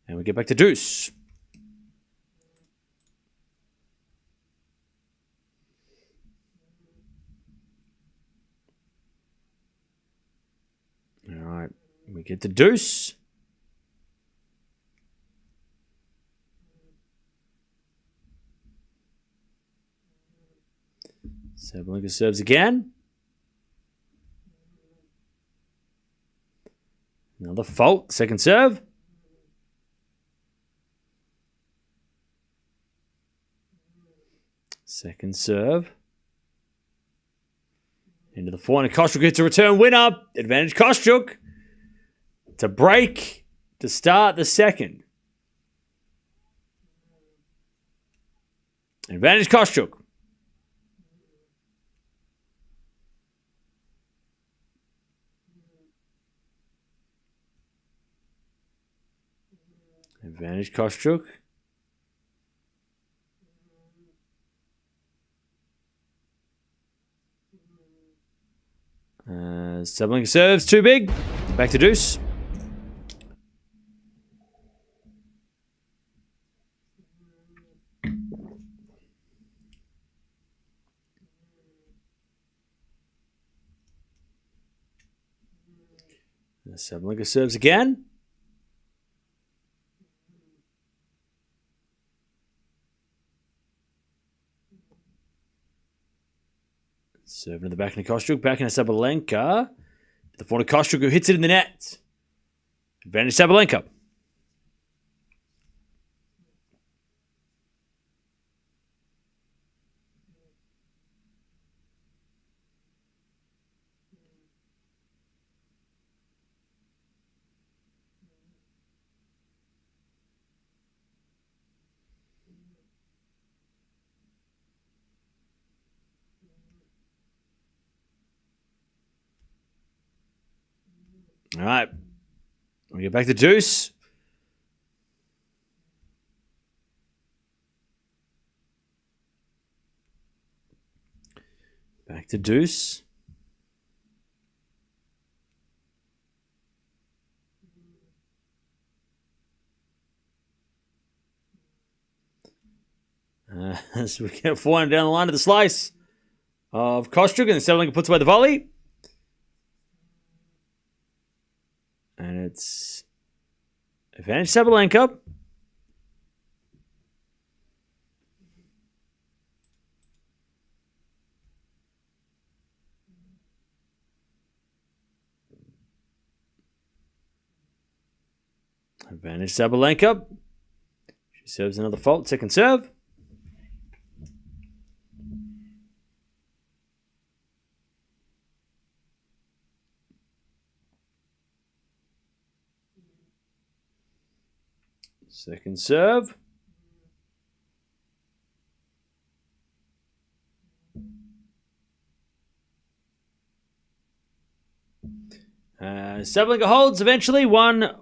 And we get back to deuce. All right. We get to deuce. Sabalenka serves again. Another fault. Second serve. Second serve. Into the forehand. Kostyuk gets a return winner. Advantage Kostyuk. To break to start the second. Advantage Kostyuk. Advantage Kostyuk. Sabalenka serves too big. Back to deuce. Sabalenka serves again. Serving in the back into Kostyuk. Back into Sabalenka. The forehand of Kostyuk who hits it in the net. Advantage Sabalenka. All right. We get back to deuce. Back to deuce. So we get forehand down the line of the slice of Kostyuk, and Sabalenka puts away the volley. And it's advantage Sabalenka. Advantage Sabalenka. She serves another fault. Second serve. Second serve. Sabalenka holds eventually 1-1.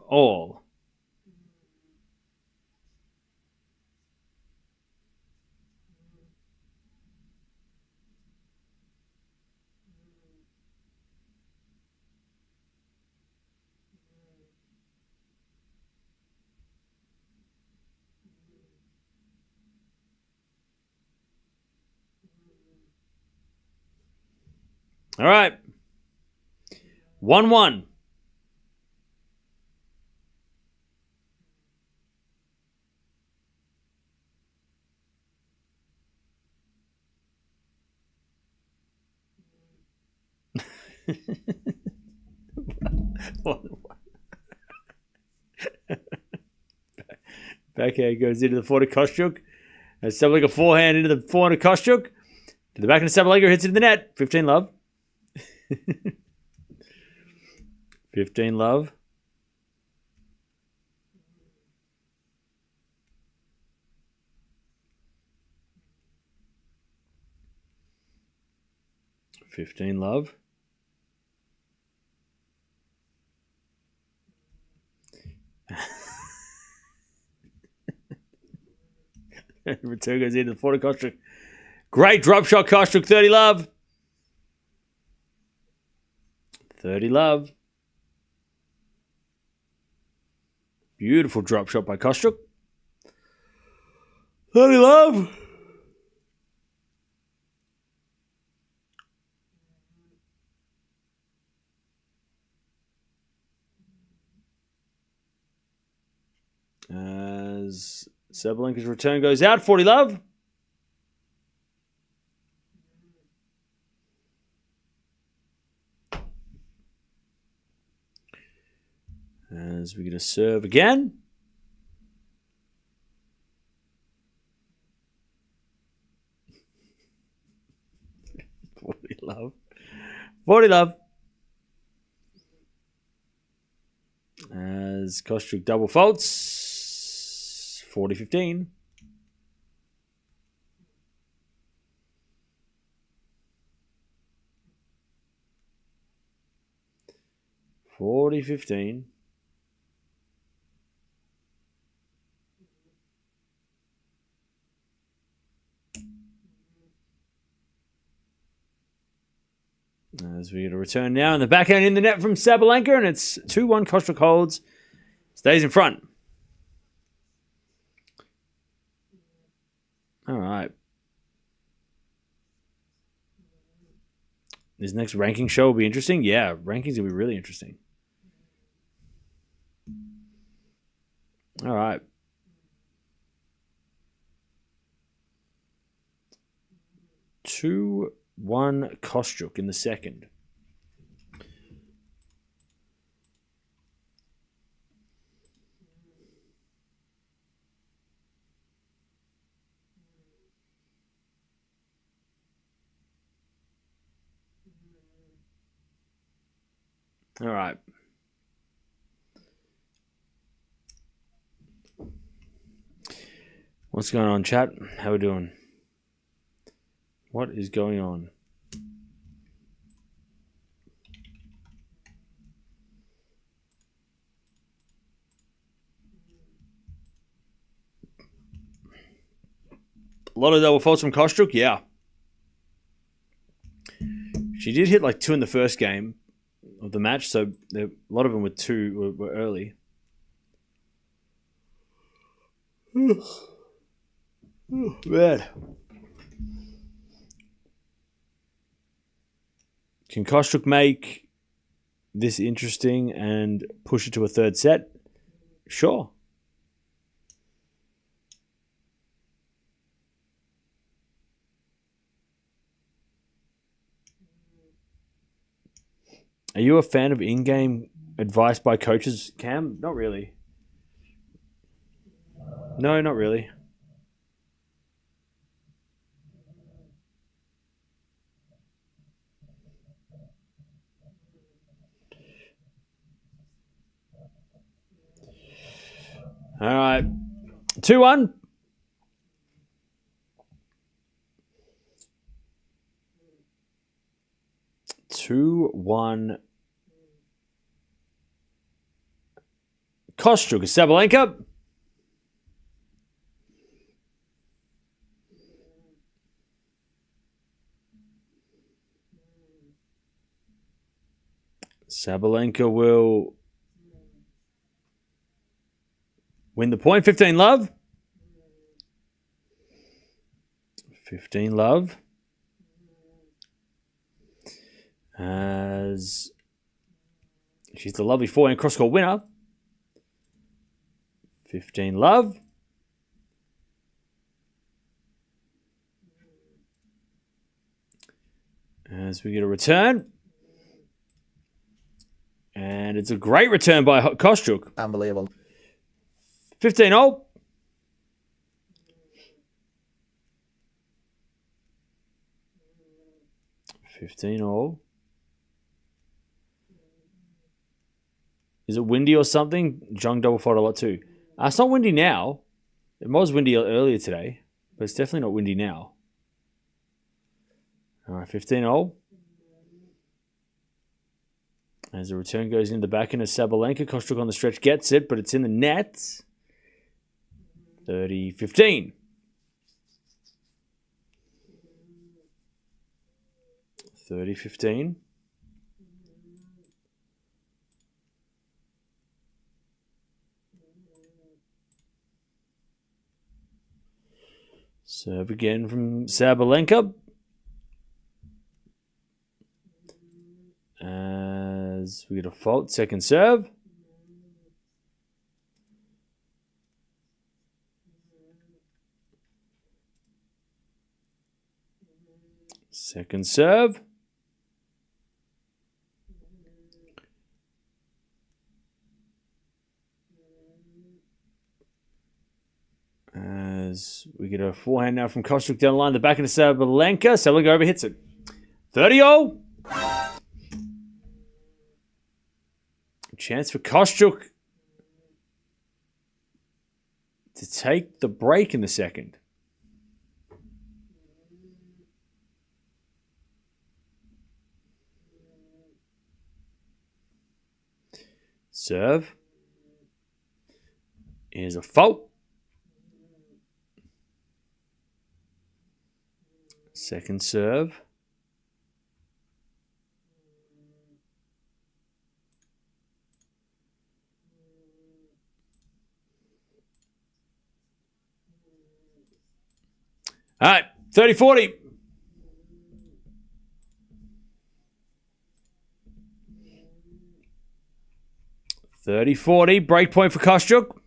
All right. 1-1. Backhand goes into the forehand of Kostyuk. Sabalenka forehand into the forehand of Kostyuk. To the back of Sabalenka, hits it in the net. 15 love. 15 love. $15 love. Return goes into the 40 Kostyuk. Great drop shot, Kostyuk. 30 love. 30 love. Beautiful drop shot by Kostyuk. 30 love. As Sabalenka's return goes out, 40 love. As we get a serve again. $40 love. 40 love. As Kostyuk double faults. 40-15. $40-15. As we get a return now in the backhand in the net from Sabalenka, and it's 2-1. Kostyuk holds, stays in front. All right. This next ranking show will be interesting. Yeah, rankings will be really interesting. All right. Two. 1 Kostyuk in the second. All right. What's going on, chat? How we doing? What is going on? A lot of double faults from Kostyuk, yeah. She did hit like 2 in the first game of the match, so a lot of them were early. Oh, man. Can Kostyuk make this interesting and push it to a third set? Sure. Are you a fan of in-game advice by coaches, Cam? Not really. No, not really. All right. 2-1. Kostyuk, Sabalenka. Sabalenka will win the point. 15 love. 15 love. As she's the lovely forehand cross-court winner. 15 love. As we get a return. And it's a great return by Kostyuk. Unbelievable. 15-0. 15 all. Is it windy or something? Zhang double fault a lot too. It's not windy now. It was windy earlier today, but it's definitely not windy now. All right, 15 all. As the return goes in the backhand of Sabalenka, Kostyuk on the stretch gets it, but it's in the net. 30-15. 30-15. Serve again from Sabalenka. As we get a fault, second serve. Second serve. As we get a forehand now from Kostyuk down the line, the back of Sabalenka. Sabalenka overhits it. 30-0. Chance for Kostyuk to take the break in the second. Serve. Here's a fault. Second serve. All right, 30-40. Break point for Kostyuk.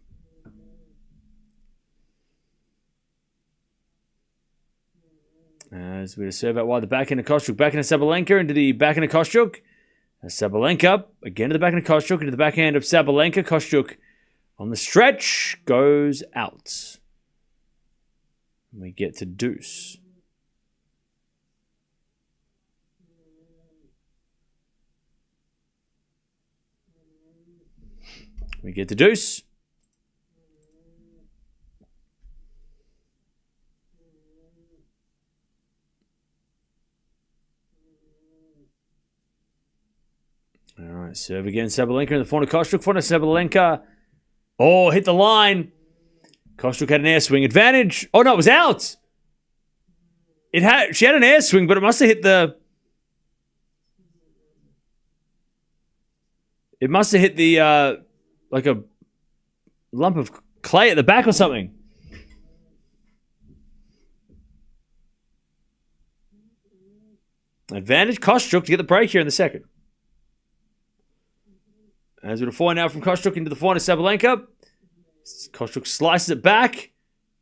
As we serve out wide, the backhand of Kostyuk. Backhand of Sabalenka into the backhand of Kostyuk. Sabalenka again to the backhand of Kostyuk into the backhand of Sabalenka. Kostyuk on the stretch goes out. We get to deuce. We get to deuce. All right, serve again. Sabalenka in the front of Kostyuk. Front of Sabalenka. Oh, hit the line. Kostyuk had an air swing advantage. Oh no, it was out. She had an air swing, but it must have hit the. It must have hit the like a lump of clay at the back or something. Advantage Kostyuk to get the break here in the second. As with a forehand now from Kostyuk into the forehand of Sabalenka. Kostyuk slices it back.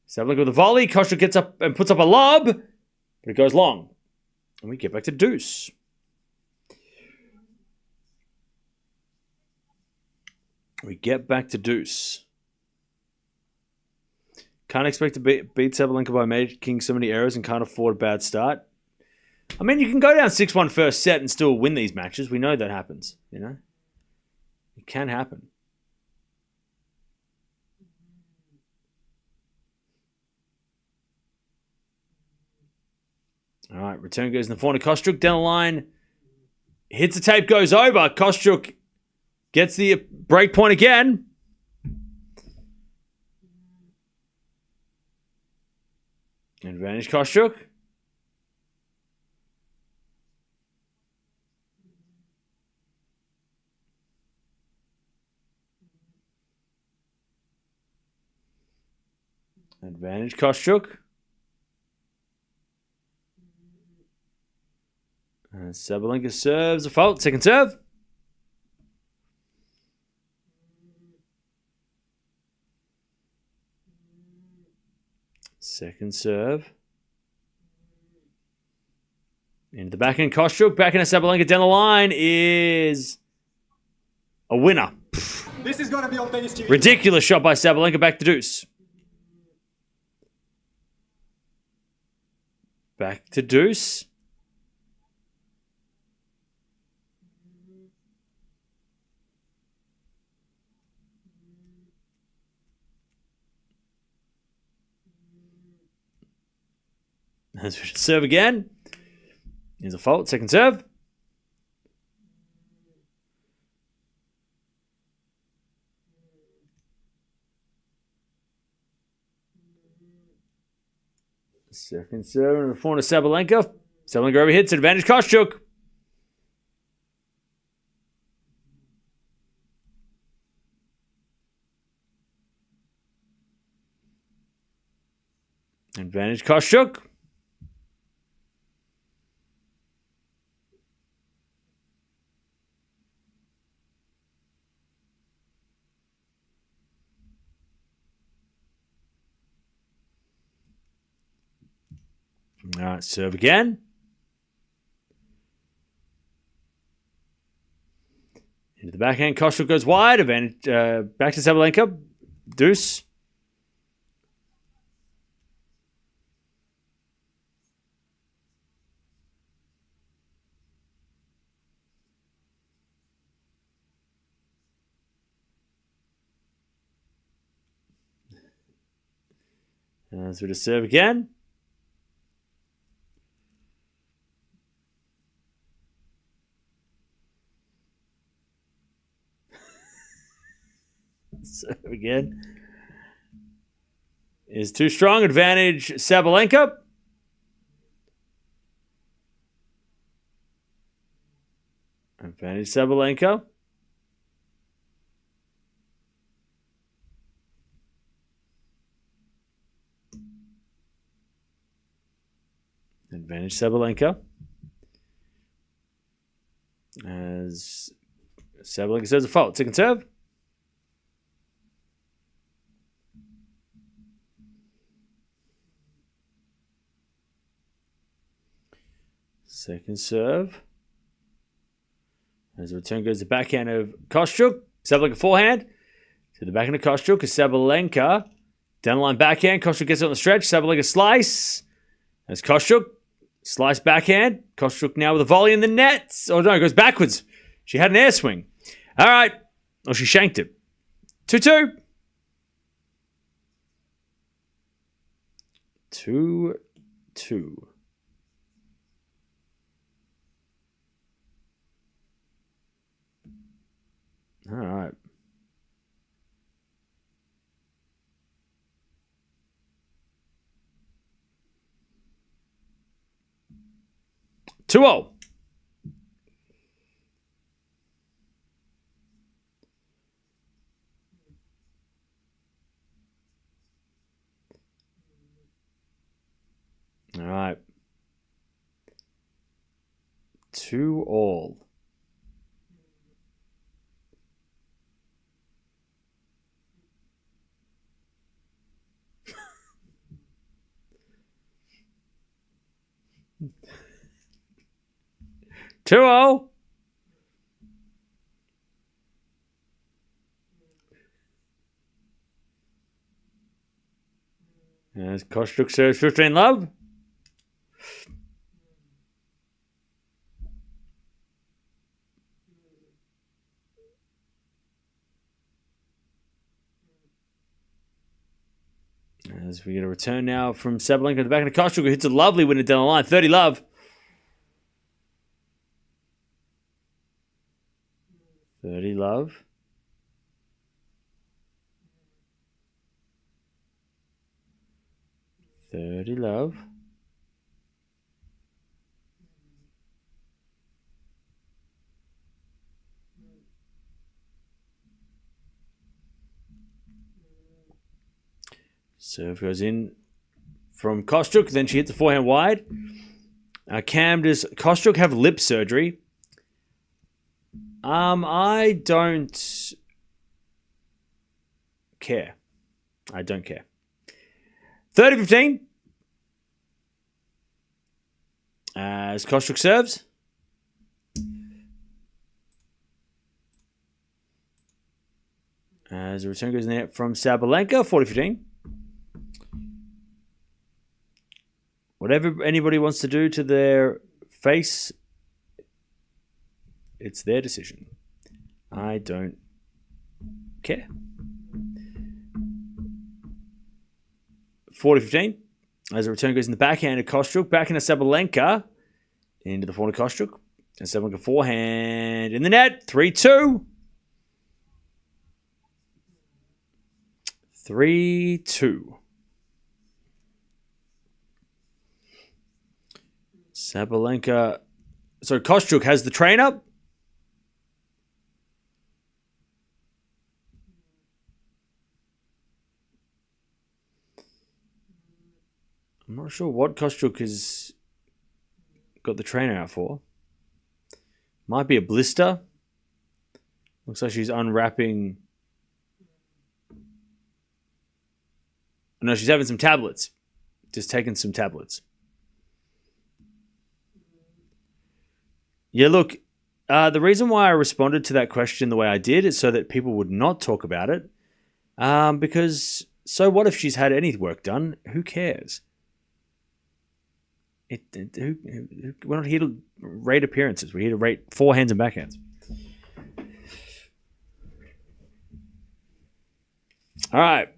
Sabalenka with a volley. Kostyuk gets up and puts up a lob. But it goes long. And we get back to deuce. Can't expect to beat Sabalenka by making so many errors and can't afford a bad start. I mean, you can go down 6-1 first set and still win these matches. We know that happens, you know. It can happen. All right, return goes in the forehand of Kostyuk. Down the line. Hits the tape, goes over. Kostyuk gets the break point again. Advantage Kostyuk. Advantage Kostyuk. Sabalenka serves a fault. Second serve. Second serve. Into the backhand Kostyuk. Backhand of Sabalenka down the line is a winner. This is going to be on tennis TV. Ridiculous shot by Sabalenka. Back to deuce. Back to deuce. As we serve again. Here's a fault. Second serve. Second serve in the form of Sabalenka. Sabalenka overhits. Advantage Kostyuk. Advantage Kostyuk. All right, serve again. Into the backhand. Kostyuk goes wide. Advantage, back to Sabalenka. Deuce. As we just serve again. Serve again. Is too strong. Advantage Sabalenka. Advantage Sabalenka. Advantage Sabalenka. As Sabalenka says a fault. Second serve. Second serve. As the return goes to the backhand of Kostyuk. Sabalenka forehand. To the backhand of Kostyuk is Sabalenka. Down the line backhand. Kostyuk gets it on the stretch. Sabalenka slice. As Kostyuk. Slice backhand. Kostyuk now with a volley in the net. Oh no, it goes backwards. She had an air swing. All right. Oh, she shanked it. 2-2. 2-2. All right. Two all. All right. 2-2. As Kostyuk serves 15 love. As we get a return now from Sabalenka at the back of the Kostyuk, who hits a lovely winner down the line. 30 love. 30 love. Serve goes in from Kostyuk. Then she hits the forehand wide. Cam, does Kostyuk have lip surgery? I don't care. I don't care. 30-15. As Kostyuk serves. As the return goes in there from Sabalenka. 40-15. Whatever anybody wants to do to their face, it's their decision. I don't care. 40-15. As a return goes in the backhand of Kostyuk. Backhand of Sabalenka. Into the forehand of Kostyuk. And Sabalenka forehand in the net. 3-2. 3-2. Sabalenka. So Kostyuk has the train up. I'm not sure what Kostyuk has got the trainer out for. Might be a blister. Looks like she's unwrapping. No, she's having some tablets. Just taking some tablets. Yeah, look, the reason why I responded to that question the way I did is so that people would not talk about it. Because, so what if she's had any work done? Who cares? We're not here to rate appearances. We're here to rate forehands and backhands. All right.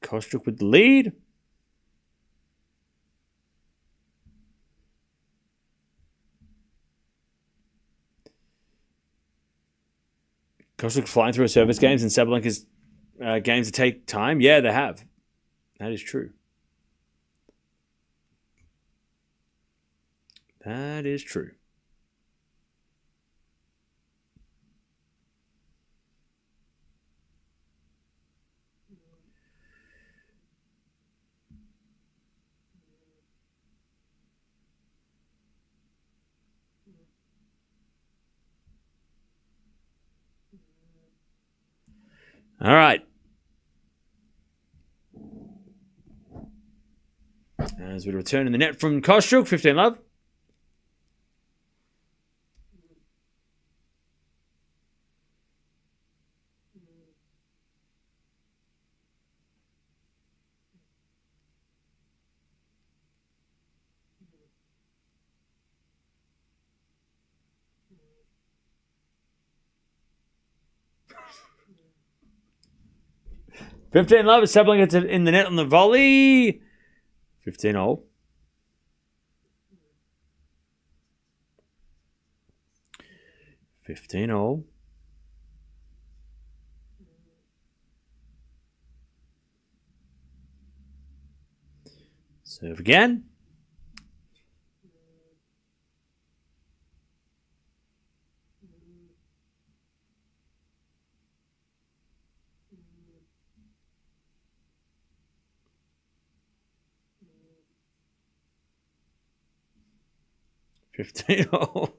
Kostyuk with the lead. Kostyuk flying through her service games and Sabalenka's games to take time. Yeah, they have. That is true. That is true. All right. As we return in the net from Kostyuk, 15 love. $15 love is Sabalenka in the net on the volley. 15-all. Serve again. $15.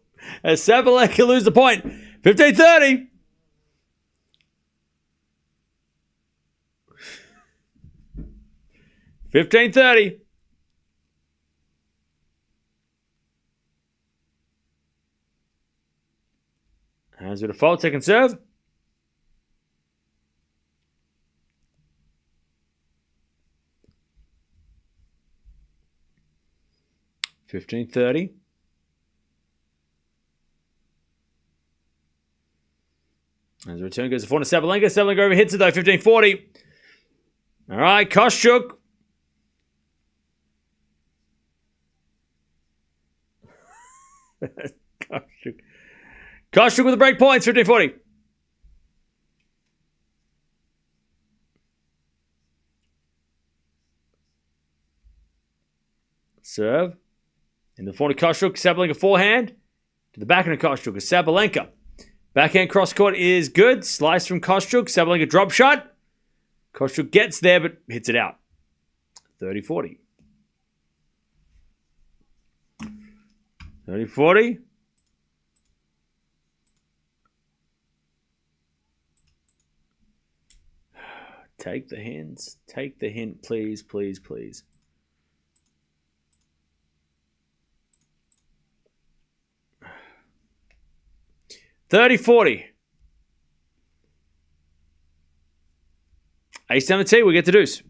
As Sabalenka lose the point. 15-30. $15-30. As with a fault, second serve. $15-30. As the return goes to forehand to Sabalenka. Sabalenka overhits it though. 15-40. All right, Kostyuk. Kostyuk with the break points. 15-40. Serve. In the forehand to Kostyuk. Sabalenka forehand. To the backhand of Kostyuk. Sabalenka. Backhand cross court is good. Slice from Kostyuk. Sabalenka drop shot. Kostyuk gets there but hits it out. 30-40. 30-40. Take the hints. Take the hint, please, please, please. $30-40. Ace down the tee, we get the deuce.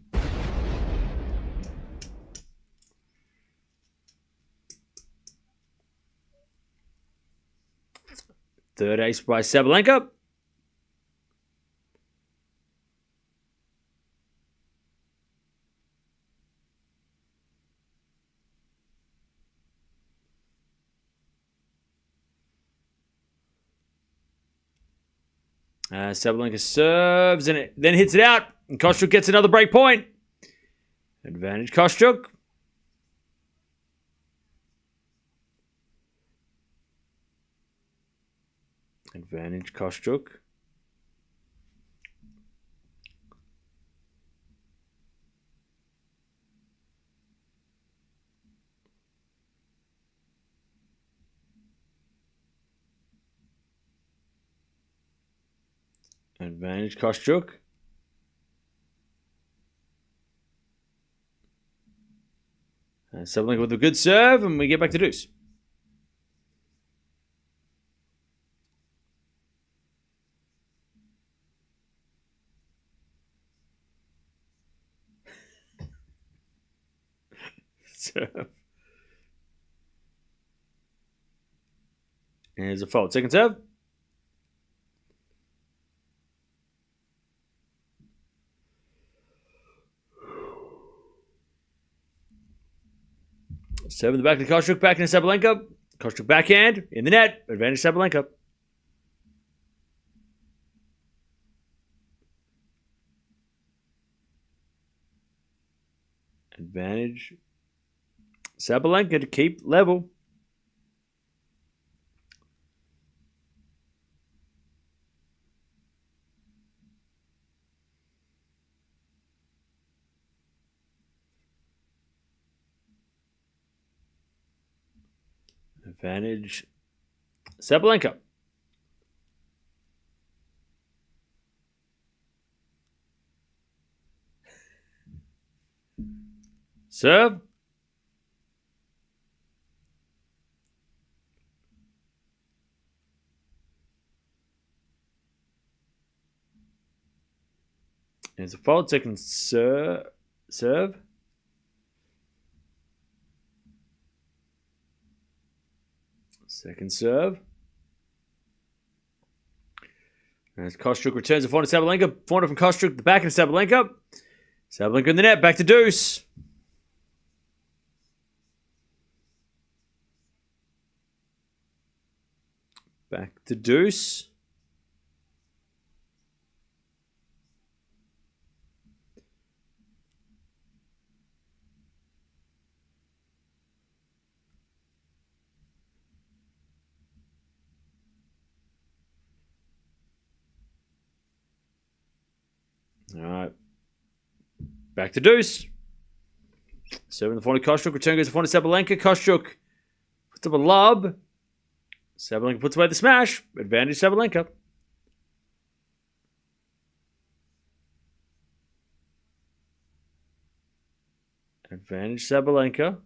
Third ace by Sabalenka. Sabalenka serves and it then hits it out. And Kostyuk gets another break point. Advantage Kostyuk. Advantage Kostyuk. Advantage Kostyuk. Sabalenka with a good serve, and we get back to deuce. Serve. And here's a fault. Second serve. Serve in the back to Kostyuk, back into Sabalenka. Kostyuk backhand, in the net. Advantage Sabalenka. Advantage Sabalenka to keep level. Advantage Sabalenka. Serve. There's a fault. Second serve. Second serve. As Kostyuk returns the forehand to Sabalenka. Forehand from Kostyuk, the back of Sabalenka. Sabalenka in the net, back to deuce. Back to deuce. All right. Back to deuce. Serving the forehand to Kostyuk. Return goes to forehand to Sabalenka. Kostyuk puts up a lob. Sabalenka puts away the smash. Advantage Sabalenka. Advantage Sabalenka.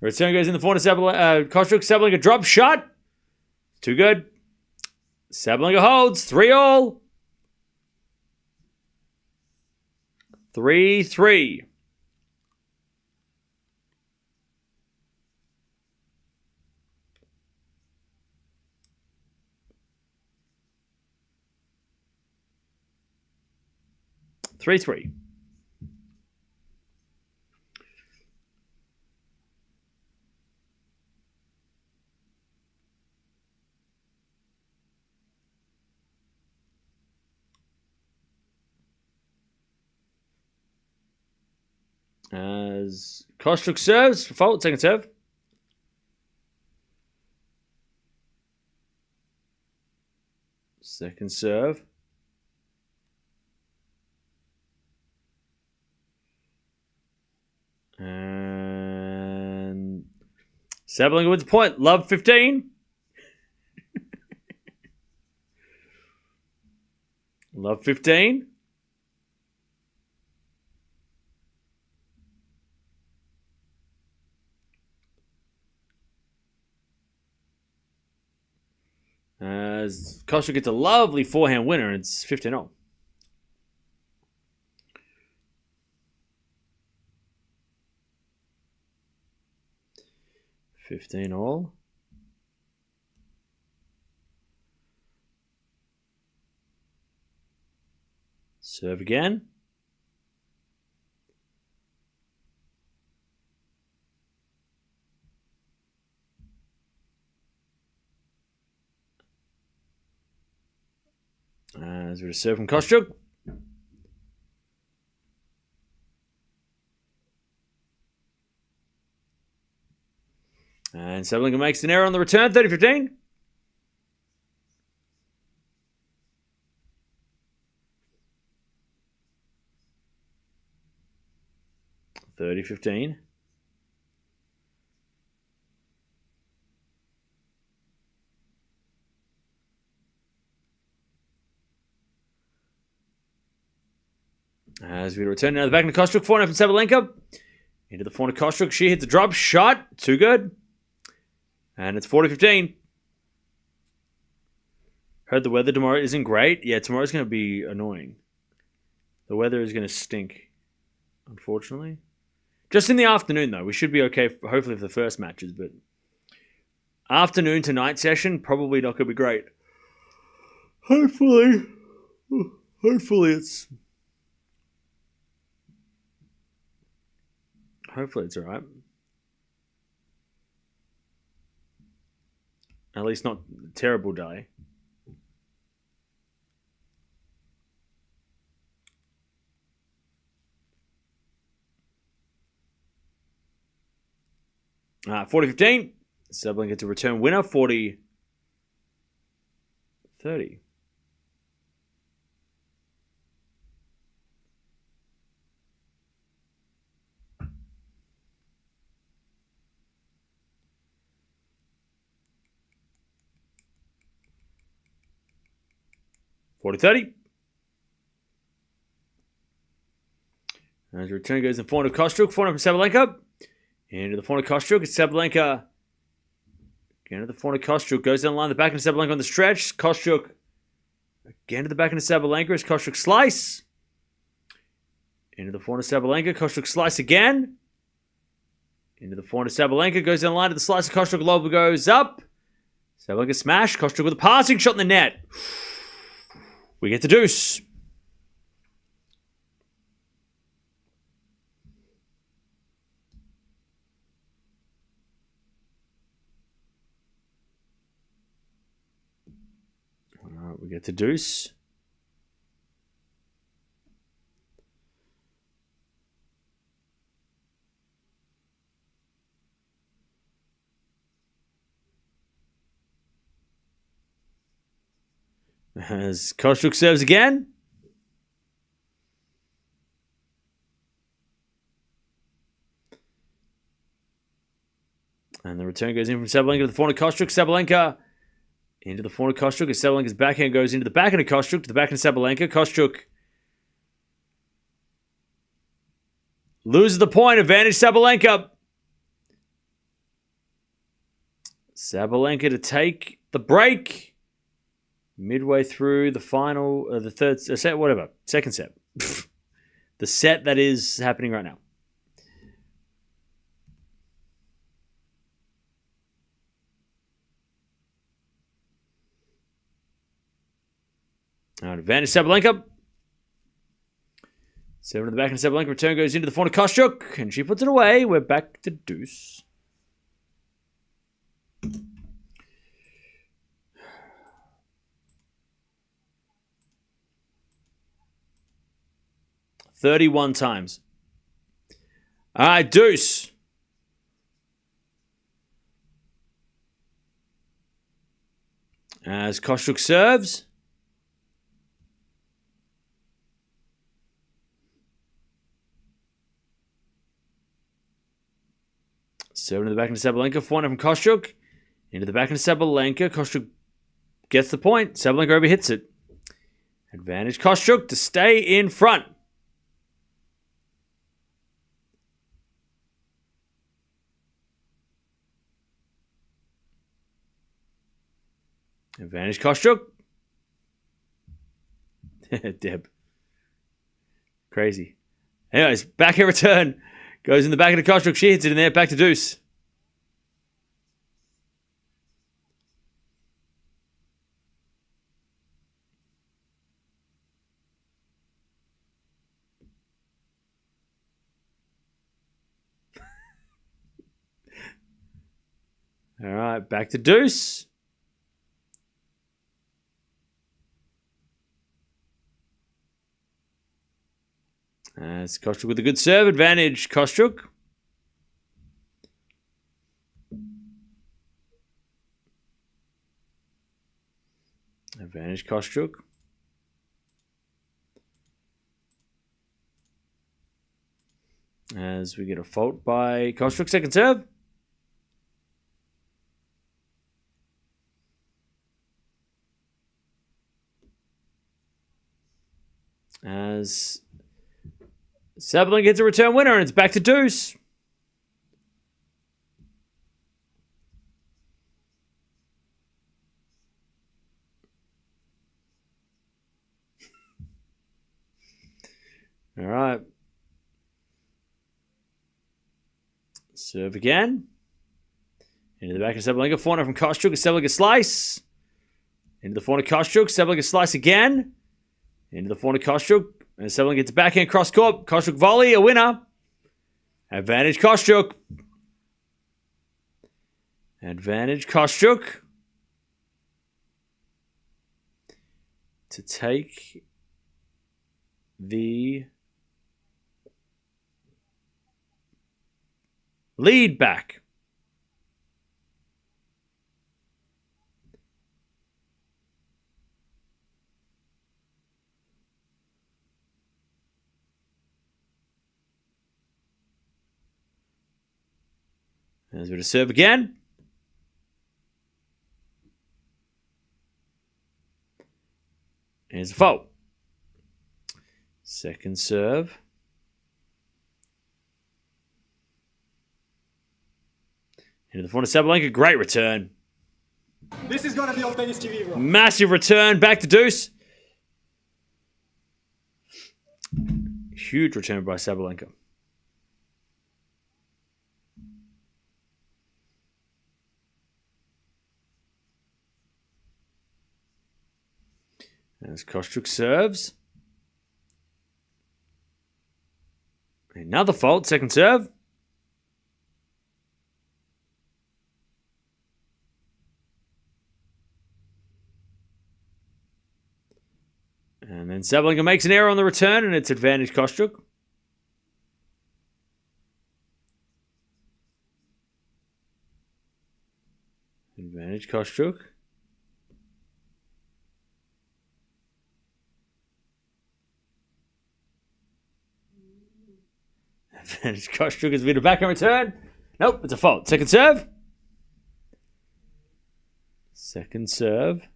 Return goes in the forehand to Kostyuk. Sabalenka drop shot. Too good. Sabalenka holds. 3-all. 3-3. As Kostyuk serves for fault, second serve. Second serve. And Sabalenka wins the point. Love 15. Love 15. As Kostyuk gets a lovely forehand winner, it's 15-all. $15-all. Serve again. As we serve from Kostyuk. And Sabalenka makes an error on the return, 30-15. As we return now to the back into Kostyuk, 4-0 from Sabalenka. Into the forehand of Kostyuk. She hits a drop shot. Too good. And it's 40-15. Heard the weather tomorrow isn't great. Yeah, tomorrow's going to be annoying. The weather is going to stink, unfortunately. Just in the afternoon, though. We should be okay, hopefully, for the first matches. But afternoon to night session, probably not going to be great. Hopefully it's all right. At least not a terrible day. All right, 40-15. Sabalenka to return winner, 40-30. As the return goes in forehand of Kostyuk, forehand from Sabalenka. Into the forehand of Kostyuk. It's Sabalenka. Again to the forehand of Kostyuk. Goes down the line, the back of Sabalenka on the stretch. Kostyuk. Again to the back of Sabalenka as Kostyuk slice. Into the forehand of Sabalenka. Kostyuk slice again. Into the forehand of Sabalenka. Goes down the line to the slice of Kostyuk. Lob goes up. Sabalenka smash. Kostyuk with a passing shot in the net. We get the deuce. All right, we get the deuce. As Kostyuk serves again. And the return goes in from Sabalenka to the forehand of Kostyuk. Sabalenka into the forehand of Kostyuk. As Sabalenka's backhand goes into the backhand of Kostyuk to the backhand of Sabalenka. Kostyuk loses the point. Advantage Sabalenka. Sabalenka to take the break. Midway through the final, the third set, whatever. Second set. The set that is happening right now. All right, advantage Sabalenka. 7 in the back and Sabalenka. Return goes into the forehand of Kostyuk, and she puts it away. We're back to deuce. $31 times. All right, deuce. As Kostyuk serves. Serving to the back into Sabalenka. Forehand from Kostyuk. Into the back into Sabalenka. Kostyuk gets the point. Sabalenka overhits it. Advantage Kostyuk to stay in front. Advantage Kostyuk. Deb. Crazy. Anyways, back in return. Goes in the back of the Kostyuk. She hits it in there. Back to deuce. All right, back to deuce. As Kostyuk with a good serve advantage. Kostyuk. Advantage Kostyuk. As we get a fault by Kostyuk, second serve. As Sabalenka gets a return winner, and it's back to deuce. All right. Serve again. Into the back of Sabalenka. Forehand from Kostyuk. Sabalenka slice. Into the forehand of Kostyuk. Sabalenka slice again. Into the forehand of Kostyuk. And Sabalenka gets a backhand cross court. Kostyuk volley. A winner. Advantage Kostyuk. Advantage Kostyuk. To take the lead back. There's a bit of serve again. Here's a fault. Second serve. Into the front of Sabalenka. Great return. This is gonna be on tennis TV, bro. Massive return. Back to deuce. Huge return by Sabalenka. As Kostyuk serves. Another fault. Second serve. And then Sabalenka makes an error on the return, and it's advantage Kostyuk. Advantage Kostyuk. Advantage Kostyuk has been a backhand return. Nope, it's a fault. Second serve. Second serve.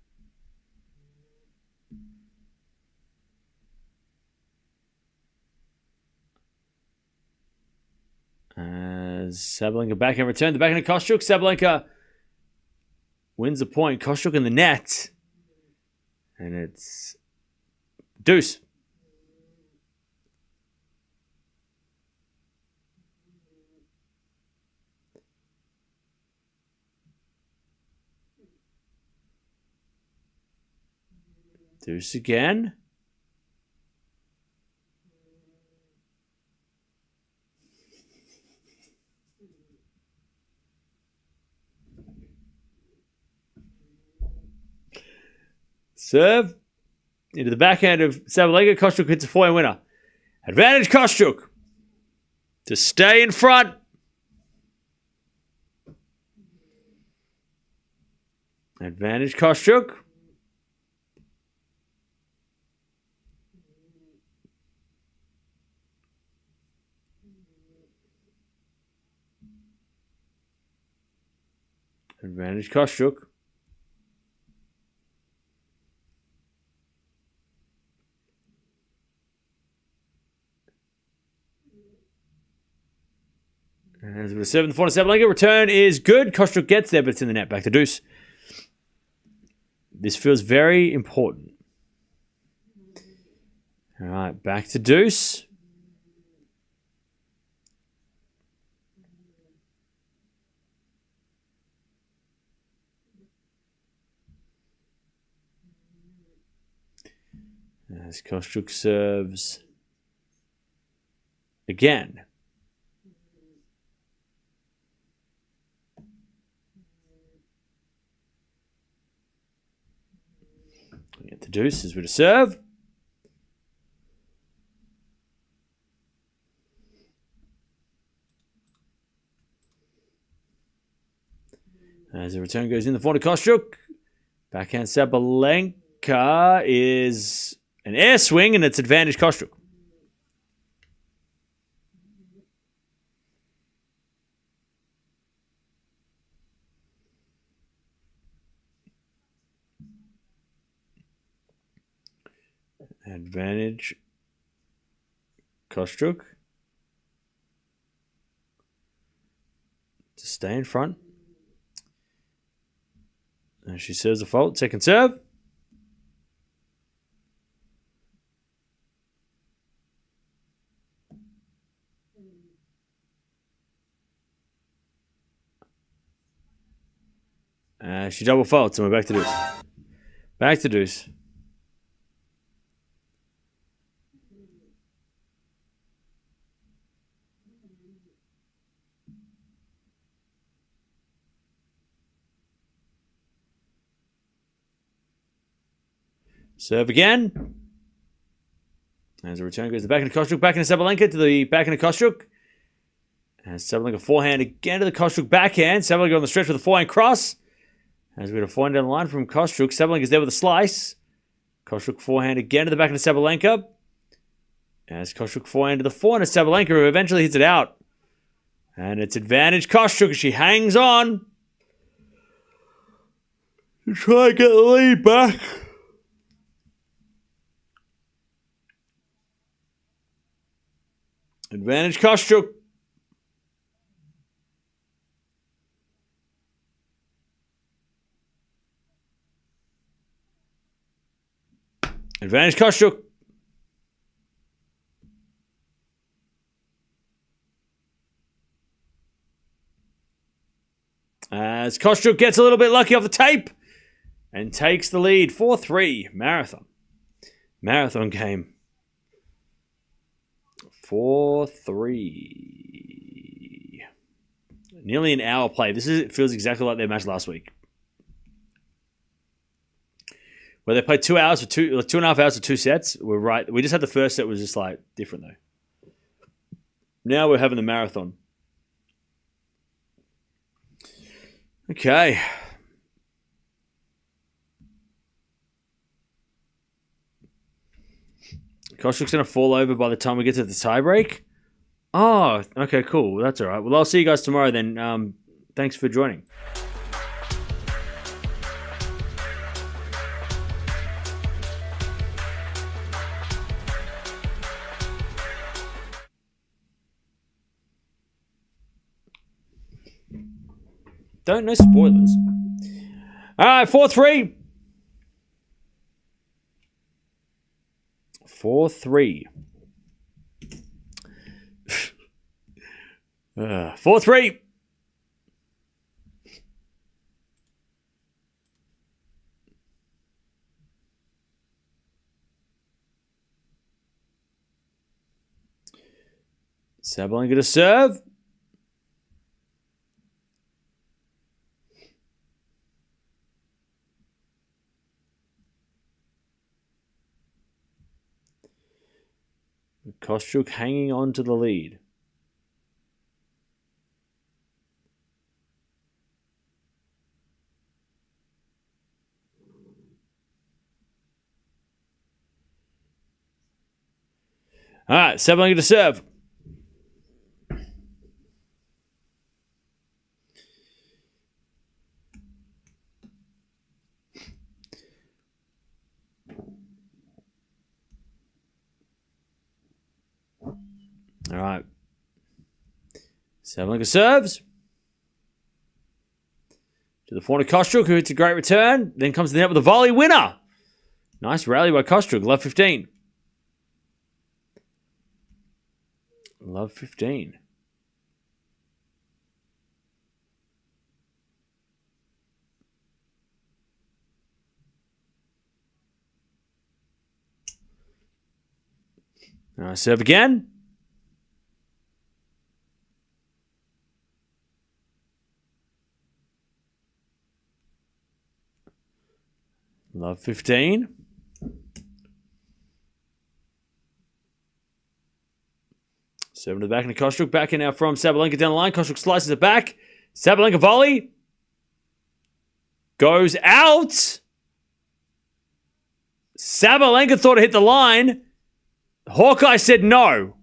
As Sabalenka backhand return. The backhand of Kostyuk. Sabalenka wins the point. Kostyuk in the net. And it's deuce. Deuce again. Serve. Into the backhand of Sabalenka. Kostyuk hits a forehand winner. Advantage Kostyuk. To stay in front. Advantage Kostyuk. Advantage Kostyuk. As with a 7 4 Sabalenka, return is good. Kostyuk gets there, but it's in the net. Back to deuce. This feels very important. All right, back to deuce. As Kostyuk serves again. deuces with a serve. As the return goes in, the forehand to Kostyuk. Backhand Sabalenka is an air swing, and it's advantage Kostyuk. Advantage Kostyuk to stay in front. And she serves a fault. Second serve. She double faults, and we're back to deuce. Back to deuce. Serve again. As the return goes to the backhand to Kostyuk. Backhand to Sabalenka to the backhand to Kostyuk. And Sabalenka forehand again to the Kostyuk backhand. Sabalenka on the stretch with a forehand cross. As we get a forehand down the line from Kostyuk. Sabalenka's there with a slice. Kostyuk forehand again to the backhand to Sabalenka. As Kostyuk forehand to the forehand to Sabalenka, who eventually hits it out. And it's advantage Kostyuk as she hangs on to try and get the lead back. Advantage Kostyuk. Advantage Kostyuk. As Kostyuk gets a little bit lucky off the tape and takes the lead. 4-3 marathon. Marathon game. 4-3. Nearly an hour play. It feels exactly like their match last week, where they played 2 hours for 2.5 hours for 2 sets. We're right. We just had the first set was just like different though. Now we're having the marathon. Okay. Kostyuk's going to fall over by the time we get to the tiebreak. Oh, okay, cool. That's all right. Well, I'll see you guys tomorrow then. Thanks for joining. No spoilers. All right, 4-3. 4-3. 4-3. Sabalenka to serve. Kostyuk hanging on to the lead. All right, Sabalenka to serve. All right. Sabalenka serves. To the forehand of Kostyuk, who hits a great return. Then comes to the net with a volley winner. Nice rally by Kostyuk. Love 15. Love 15. All right, serve again. Love 15. Serve to the back into Kostyuk. Back in now from Sabalenka down the line. Kostyuk slices it back. Sabalenka volley. Goes out. Sabalenka thought it hit the line. Hawkeye said no.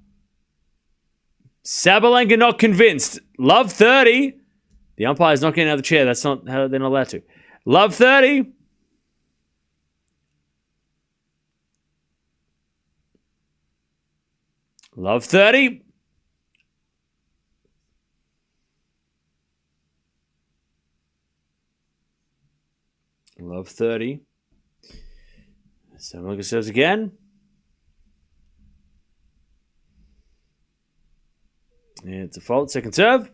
Sabalenka not convinced. Love 30. The umpire's not getting out of the chair. That's not how they're not allowed to. Love 30. Love 30. Love 30. Sabalenka serves again. And it's a fault. Second serve.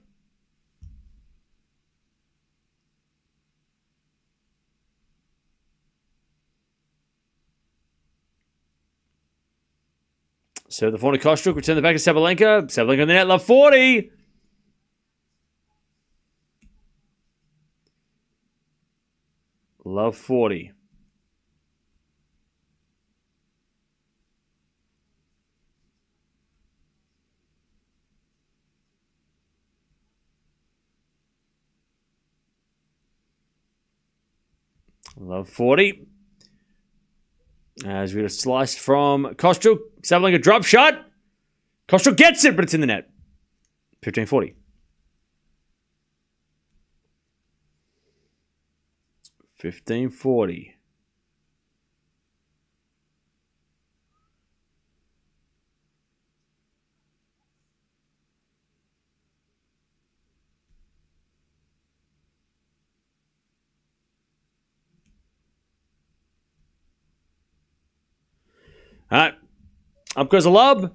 Serve the forehand to Kostyuk. Return the back to Sabalenka. Sabalenka on the net. Love 40. Love 40. Love 40. As we get a slice from Kostyuk. Sabalenka drop shot. Kostyuk gets it, but it's in the net. 15-40. 15-40. All right. Up goes a lob.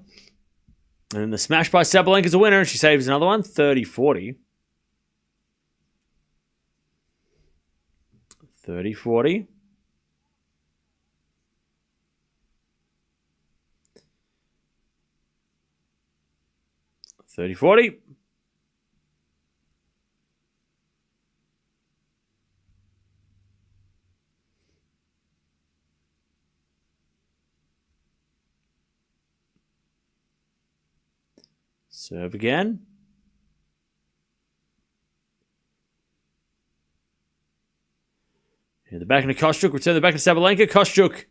And the smash by Sabalenka is a winner. She saves another one. 30-40. 30-40. $30-40. Serve again. Here the back into Kostyuk. Return the back to Sabalenka. Kostyuk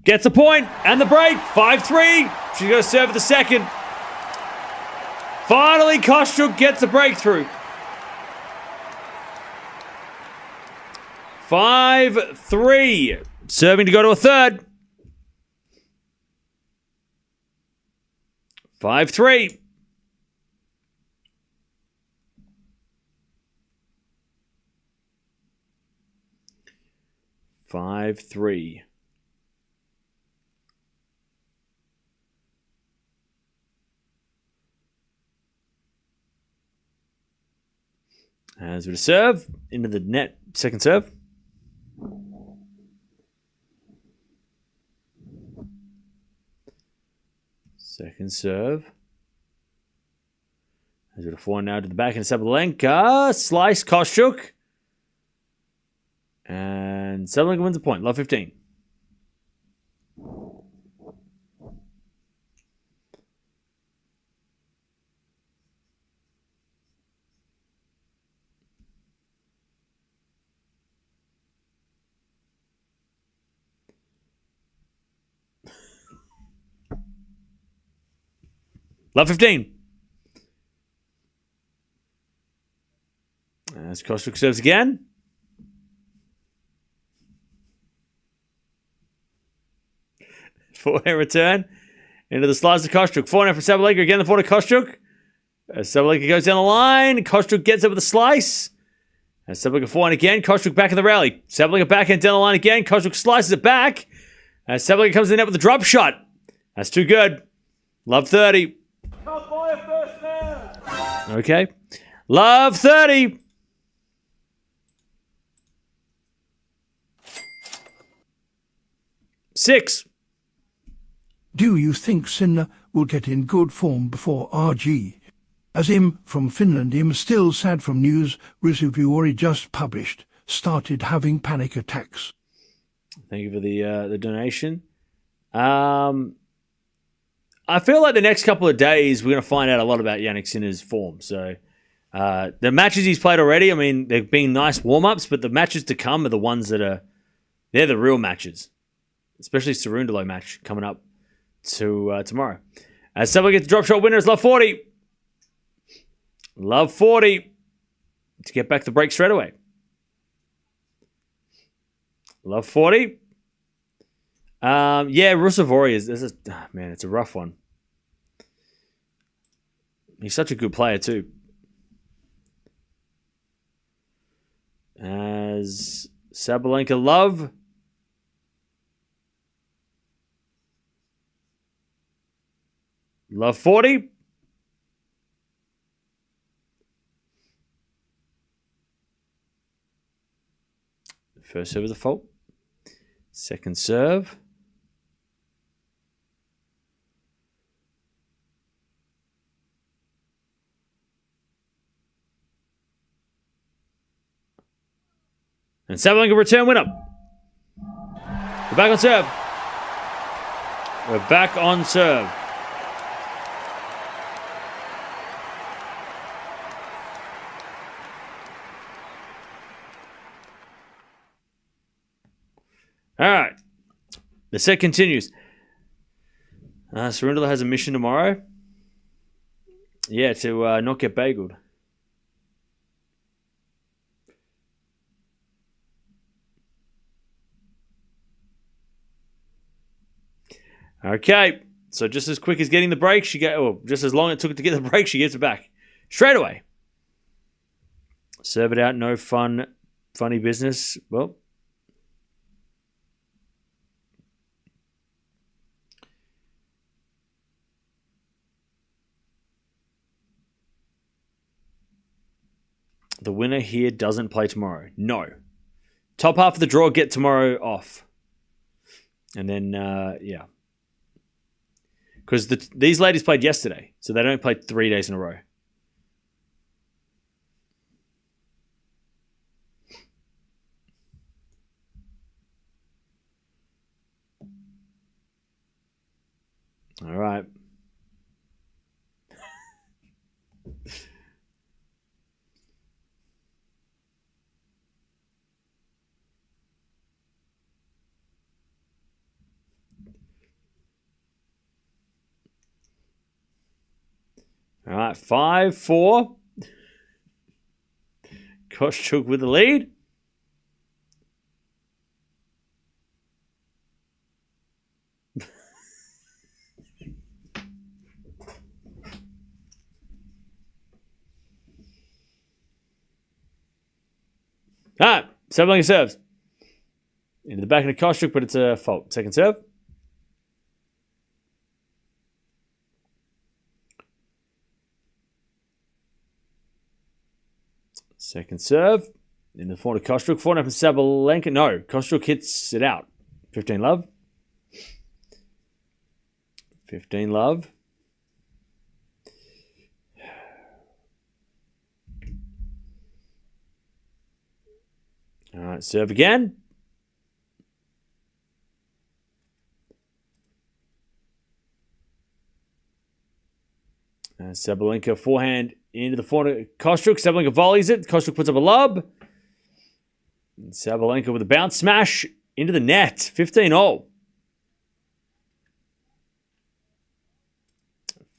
gets a point and the break. 5-3. She's going to serve at the second. Finally, Kostyuk gets a breakthrough. 5-3. Serving to go to a third. 5-3. As we serve into the net, second serve. Second serve. As we forward now to the back end, Sabalenka. Slice, Kostyuk. And Sabalenka wins a point. Love 15. Love 15. As Kostyuk serves again. Forehand return. Into the slice of Kostyuk. Forehand for Sabalenka. Again, the forehand to Kostyuk. As Sabalenka goes down the line. Kostyuk gets it with a slice. As Sabalenka forehand again. Kostyuk back in the rally. Sabalenka backhand down the line again. Kostyuk slices it back. As Sabalenka comes in the net with a drop shot. That's too good. Love 30. Okay. Love 30. Six. Do you think Sinner will get in good form before RG? As Im from Finland, Im still sad from news Risivuri just published, started having panic attacks. Thank you for the donation. I feel like the next couple of days we're going to find out a lot about Jannik Sinner's form. So the matches he's played already, I mean, they've been nice warm-ups, but the matches to come are the ones they're the real matches. Especially Cerundolo match coming up tomorrow. As Sabalenka gets the drop shot winner, it's love 40. Love 40 to get back the break straight away. Love 40. Yeah, Rusevori it's a rough one. He's such a good player too. As Sabalenka love. Love 40. First serve is a fault. Second serve. And Sabalenka return winner. We're back on serve. We're back on serve. All right. The set continues. Cerundolo has a mission tomorrow. Yeah, to not get bageled. Okay. So just as quick as getting the break, just as long as it took to get the break, she gets it back. Straight away. Serve it out, no funny business. Well, the winner here doesn't play tomorrow. No. Top half of the draw, get tomorrow off. And then, yeah. Because these ladies played yesterday, so they don't play 3 days in a row. All right. All right, 5-4. Kostyuk with the lead. All right, Sabalenka serves. Into the back of the Kostyuk, but it's a fault. Second serve. Second serve. In the forehand of Kostyuk. Forehand of Sabalenka. No, Kostyuk hits it out. 15 love. 15 love. All right, serve again. Sabalenka forehand into the forehand. Kostyuk. Sabalenka volleys it. Kostyuk puts up a lob. And Sabalenka with a bounce smash into the net. 15-0.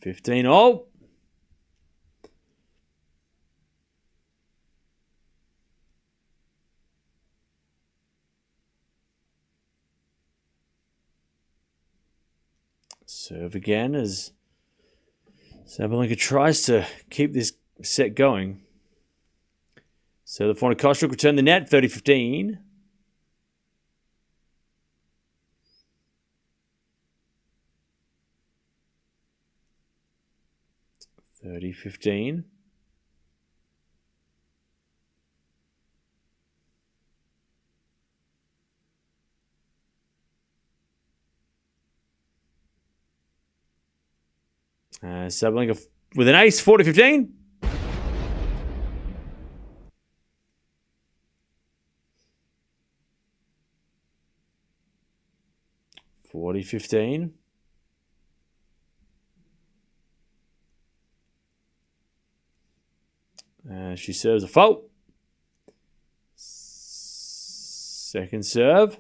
15-0. Serve again as Sabalenka tries to keep this set going. So the forehand Kostyuk return the net, 30-15. (30-15). Sabalenka with an ace, 40-15. (40-15). As she serves a fault. Second serve.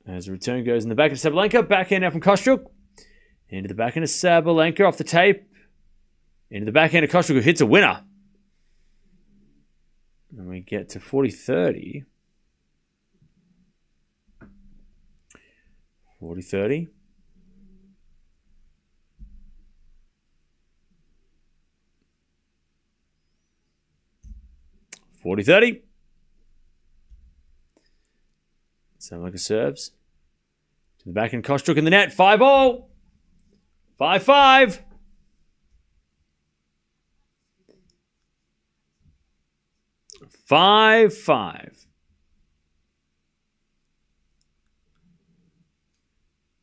As the return goes in the back of Sabalenka. Backhand now from Kostyuk. Into the backhand of Sabalenka off the tape. Into the backhand of Kostyuk, who hits a winner. And we get to 40-30. 40-30. Sabalenka serves. To the backhand, Kostyuk in the net. 5-all. 5-5. Five.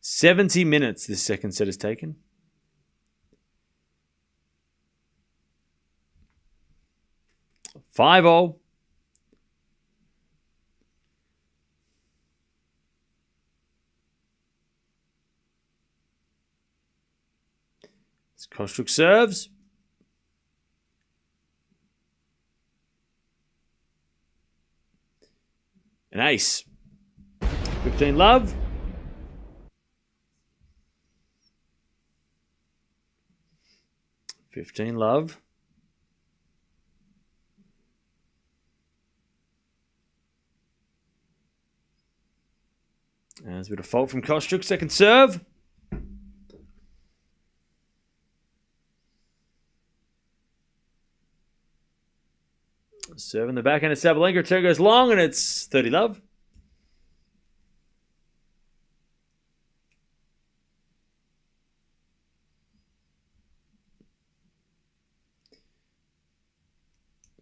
70 minutes this second set has taken. Five-all. Kostyuk serves. An ace. 15 love. There's a bit of fault from Kostyuk. Second serve. Serving the backhand of Sabalenka. Return goes long, and it's 30 love.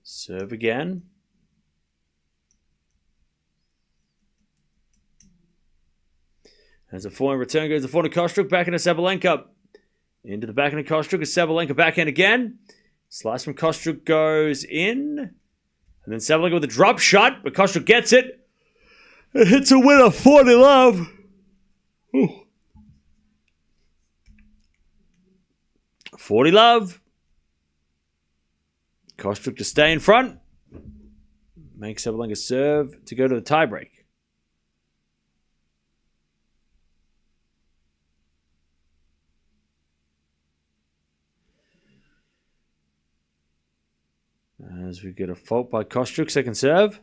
Serve again. As a forehand return goes the forehand of Kostyuk. Backhand of Sabalenka. Into the backhand of Kostyuk. Is Sabalenka backhand again. Slice from Kostyuk goes in. And then Sabalenka with a drop shot, but Kostyuk gets it. It hits a winner, 40 love. Ooh. 40 love. Kostyuk to stay in front. Makes Sabalenka serve to go to the tiebreak. As we get a fault by Kostyuk, second serve.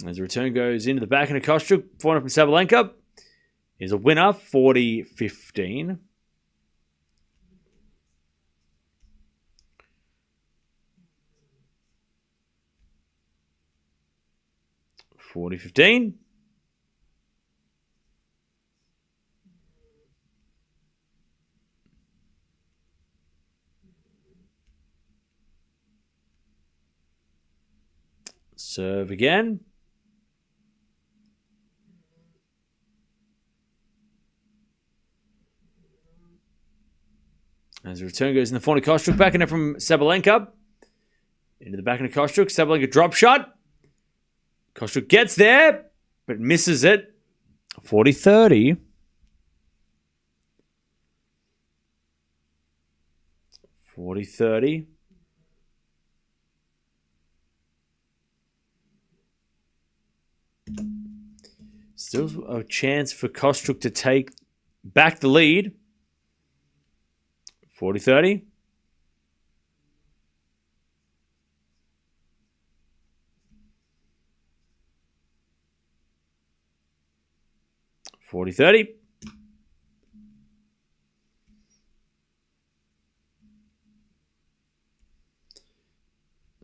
As the return goes into the backhand of Kostyuk, forehand from Sabalenka is a winner, 40-15. Serve again. As the return goes in the forehand of Kostyuk, backhand from Sabalenka. Into the backhand of Kostyuk. Sabalenka drop shot. Kostyuk gets there, but misses it. 40-30. 40-30. Still a chance for Kostyuk to take back the lead. 40-30.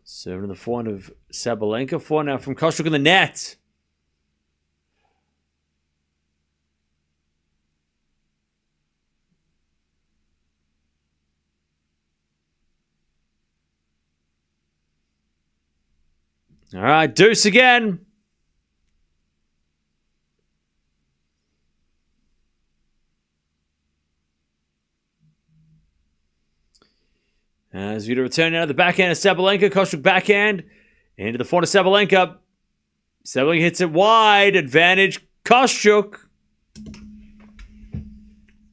Serving to the forehand of Sabalenka. Forehand now from Kostyuk in the net. All right, deuce again. As Vita return out of the backhand of Sabalenka. Kostyuk backhand. Into the forehand of Sabalenka. Sabalenka hits it wide. Advantage Kostyuk.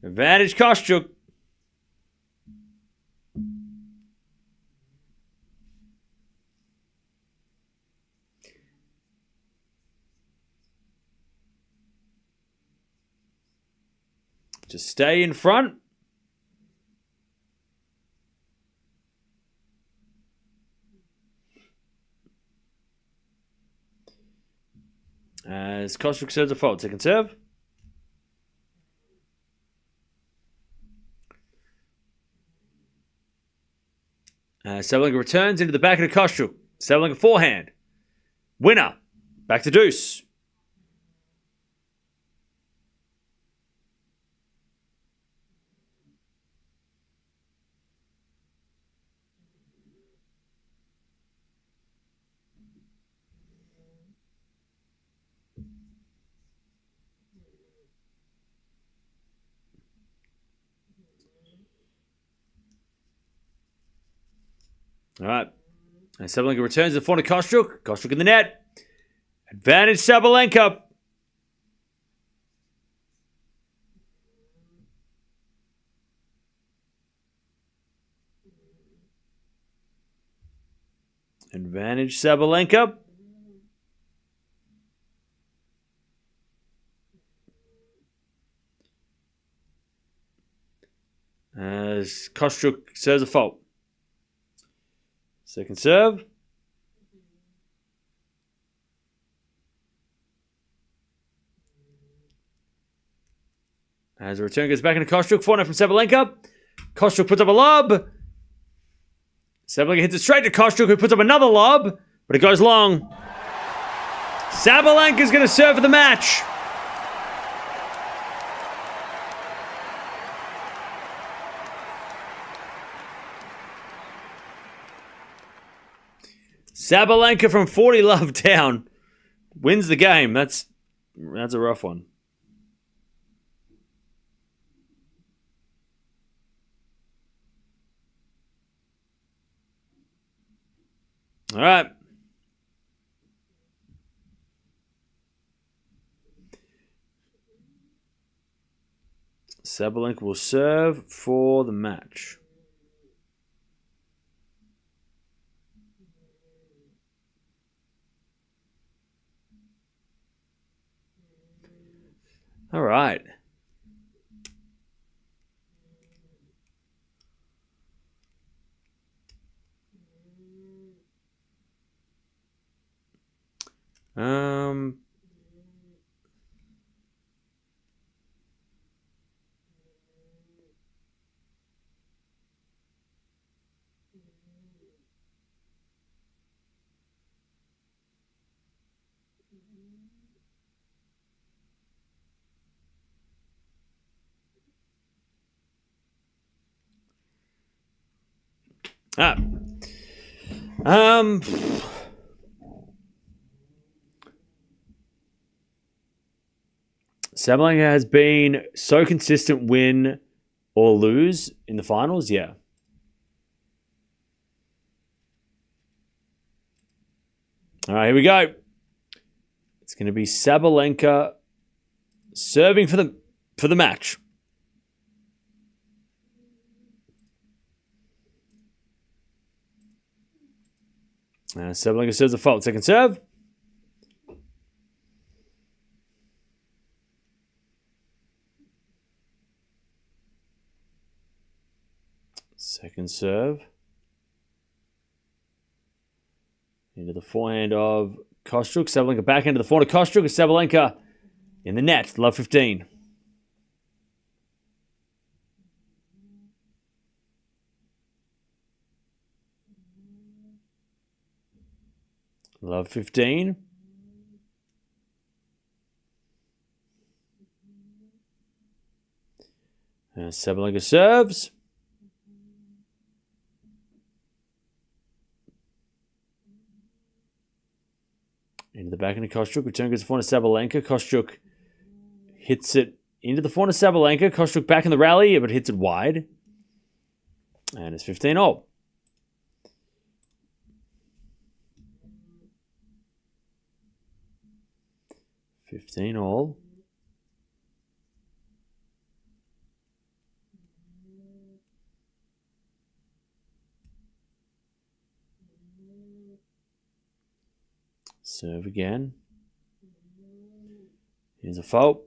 Advantage Kostyuk. Just stay in front. As Kostyuk serves a fault. Second serve. Sabalenka returns into the back of the Kostyuk. Sabalenka forehand. Winner. Back to deuce. All right. And Sabalenka returns to the forehand of Kostyuk. Kostyuk in the net. Advantage Sabalenka. Advantage Sabalenka. As Kostyuk serves a fault. Second serve. As the return goes back into Kostyuk. Forehand from Sabalenka. Kostyuk puts up a lob. Sabalenka hits it straight to Kostyuk, who puts up another lob, but it goes long. Sabalenka's going to serve for the match. Sabalenka from 40 love down wins the game. That's a rough one. All right. Sabalenka will serve for the match. All right. Sabalenka has been so consistent, win or lose in the finals, yeah. All right, here we go. It's going to be Sabalenka serving for the match. Sabalenka serves a fault. Second serve. Second serve. Into the forehand of Kostyuk. Sabalenka back into the forehand of Kostyuk. Sabalenka in the net. Love 15. Love 15. Sabalenka serves. Into the back end of Kostyuk. Return goes to the forehand of Sabalenka. Kostyuk hits it into the forehand of Sabalenka. Kostyuk back in the rally, but hits it wide. And it's 15-all. 15 all. Serve again. Here's a fault.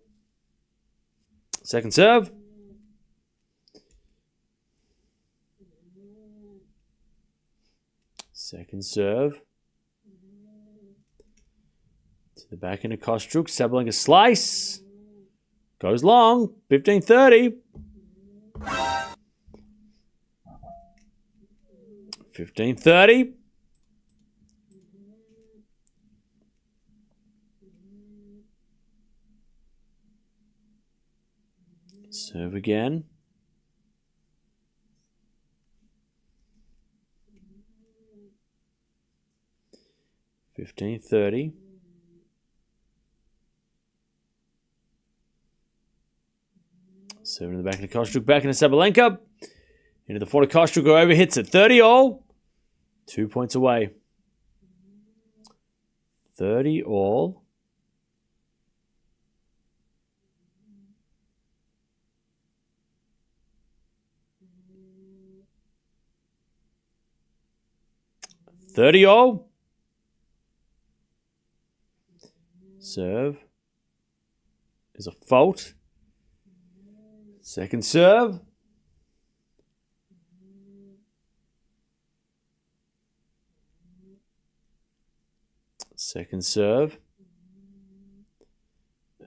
Second serve. Second serve. To the back end of Kostyuk. Sabalenka slice. Goes long. 15-30. 15-30. Serve again. $15.30. Serve in the back of the Kostyuk, back into Sabalenka. Into the forward of Kostyuk, over, hits it. 30 all. 2 points away. 30 all. Serve is a fault. Second serve. Second serve.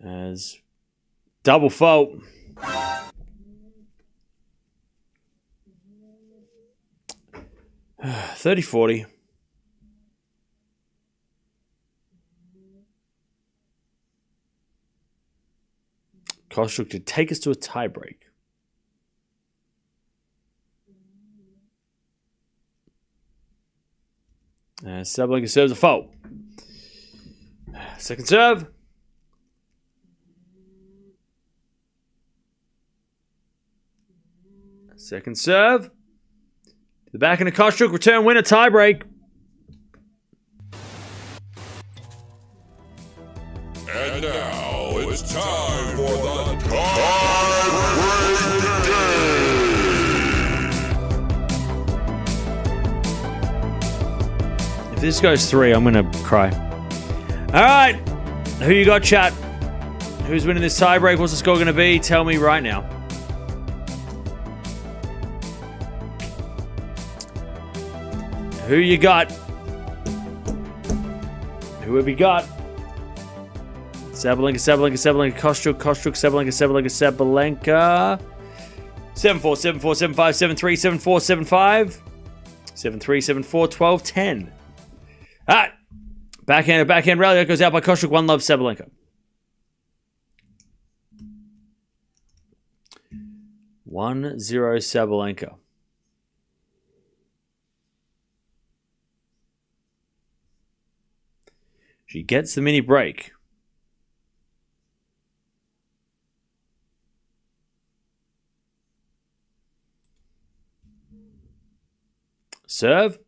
As double fault. $30-40. Kostyuk to take us to a tiebreak. Sabalenka serves a fault. Second serve. Second serve. To the back end of Kostyuk, return winner, tiebreak. And now it's time for the tie-break game. If this goes 3, I'm going to cry. All right. Who you got, chat? Who's winning this tiebreak? What's the score going to be? Tell me right now. Who you got? Who have you got? Sabalenka, Kostyuk, Sabalenka. 7-4, 7-4, 7-5, 7-3, 7-4, 7-5. 7-3, 7-4, 12-10. All right. Backhand rally. That goes out by Kostyuk. 1 love, Sabalenka. 1-0 Sabalenka. She gets the mini break. Serve.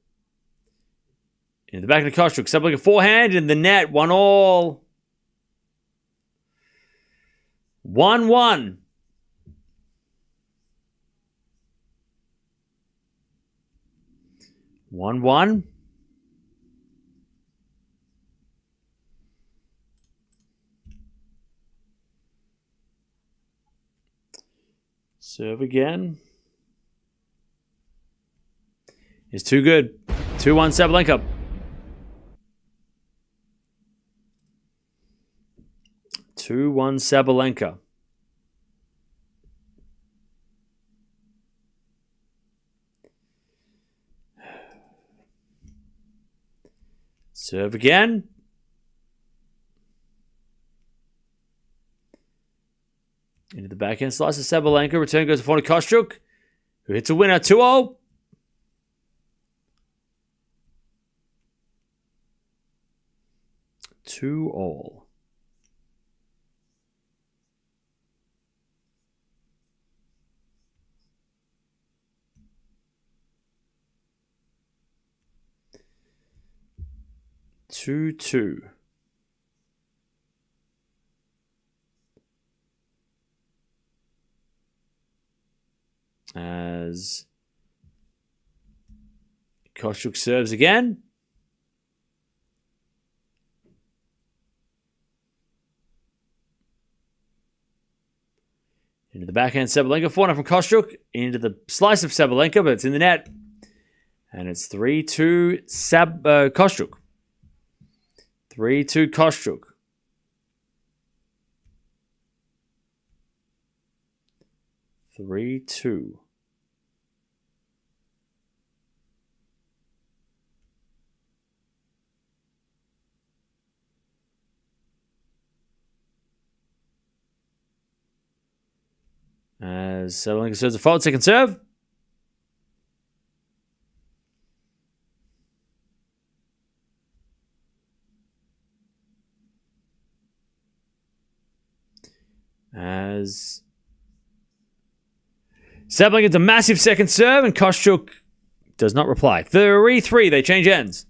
In the back of the Kostyuk. Sabalenka forehand in the net. 1-1. 1-1. Serve again. It's too good. 2-1 Sabalenka. 2-1 Sabalenka. Serve again. Into the backhand slice of Sabalenka. Return goes to forward Kostyuk, who hits a winner. 2-0. 2-2. As Kostyuk serves again. Into the backhand, Sabalenka. Forehand from Kostyuk. Into the slice of Sabalenka, but it's in the net. And it's 3-2 Kostyuk. 3-2 Kostyuk. 3-2. As Sabalenka serves a forward second serve. As Sabalenka gets a massive second serve, and Kostyuk does not reply. 3-3, they change ends.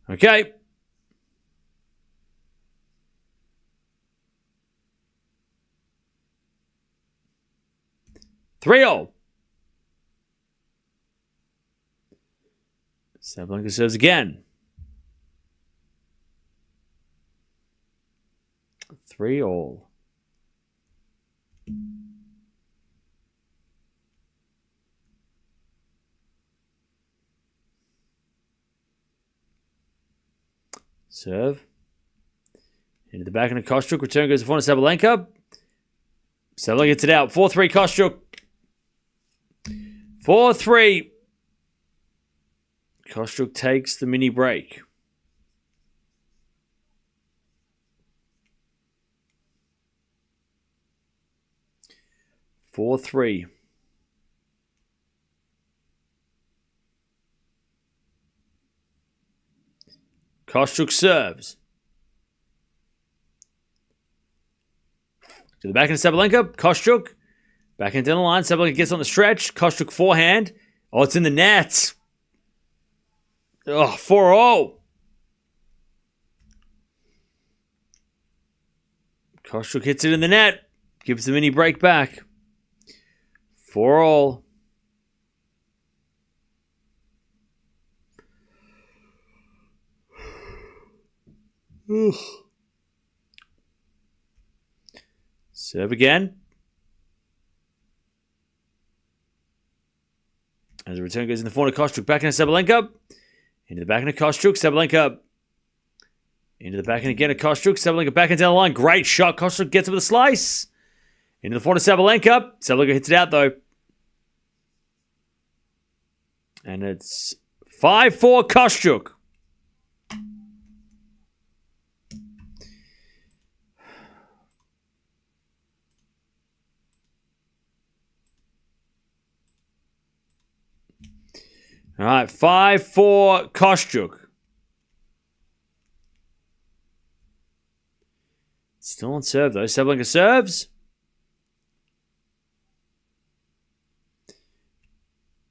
Okay. Three-all. Sabalenka serves again. 3-all. Serve. Into the back end of Kostyuk. Return goes to front of Sabalenka. Sabalenka gets it out. 4-3 Kostyuk. 4-3. Kostyuk takes the mini break. Four, 3. Kostyuk serves. To the back end of Sabalenka. Kostyuk. Back end down the line. Sabalenka gets on the stretch. Kostyuk forehand. Oh, it's in the net. Oh, 4-0. Kostyuk hits it in the net. Gives the mini break back. 4-0. Serve again. As the return goes in the forehand of Kostyuk. Back into Sabalenka. Into the back of Kostyuk. Sabalenka. Into the back end again of Kostyuk. Sabalenka back into the line. Great shot. Kostyuk gets it with a slice. Into the forehand of Sabalenka. Sabalenka hits it out though. And it's 5-4 Kostyuk. All right, 5-4 Kostyuk. Still on serve though. Sabalenka serves.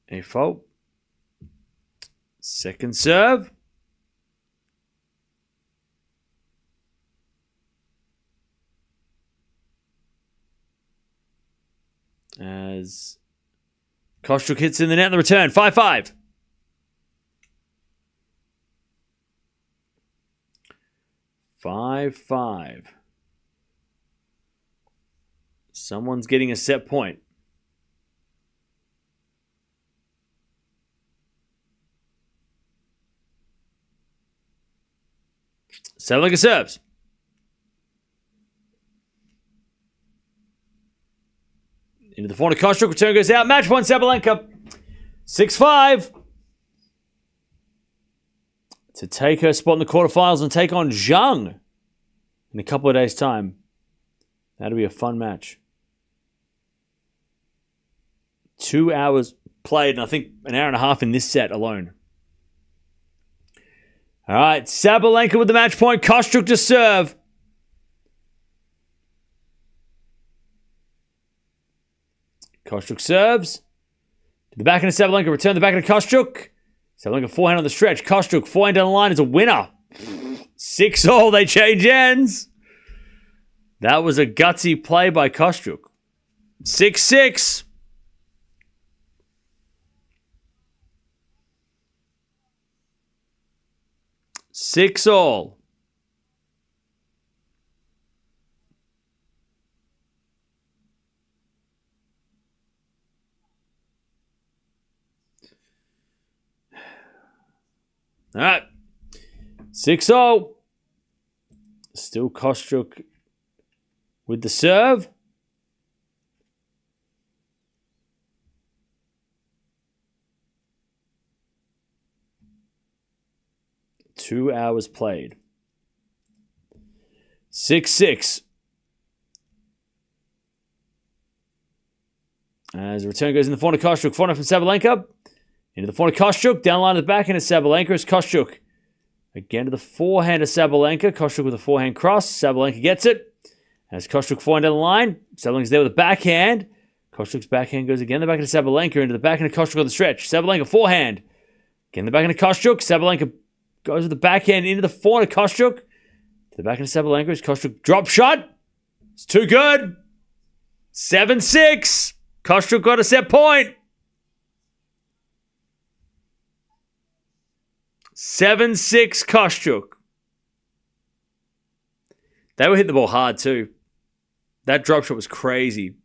A fault. Second serve. As Kostyuk hits in the net in the return. 5-5. 5-5. Someone's getting a set point. Sabalenka serves. Into the forehand of Kostyuk. Return goes out. Match point Sabalenka. 6-5. To take her spot in the quarterfinals and take on Zhang in a couple of days' time. That'll be a fun match. 2 hours played, and I think an hour and a half in this set alone. All right, Sabalenka with the match point. Kostyuk to serve. Kostyuk serves. The backhand of Sabalenka. Return the backhand of Kostyuk. Sabalenka forehand on the stretch. Kostyuk forehand down the line is a winner. 6-all. They change ends. That was a gutsy play by Kostyuk. 6-6. Six all. All right. 6-0. Still Kostyuk with the serve. Two hours played. 6-6. As the return goes in the forehand of Kostyuk. Forehand from Sabalenka. Into the forehand of Kostyuk. Down the line of the backhand of Sabalenka is Kostyuk. Again to the forehand of Sabalenka. Kostyuk with a forehand cross. Sabalenka gets it. As Kostyuk forehand down the line. Sabalenka's there with a backhand. Kostyuk's backhand goes again. The backhand of Sabalenka into the backhand of Kostyuk on the stretch. Sabalenka forehand. Again the backhand of Kostyuk. Sabalenka goes with the backhand into the forehand of Kostyuk. To the backhand of Sabalenka is Kostyuk. Drop shot. It's too good. 7-6. Kostyuk got a set point. 7-6 Kostyuk. They were hitting the ball hard too. That drop shot was crazy.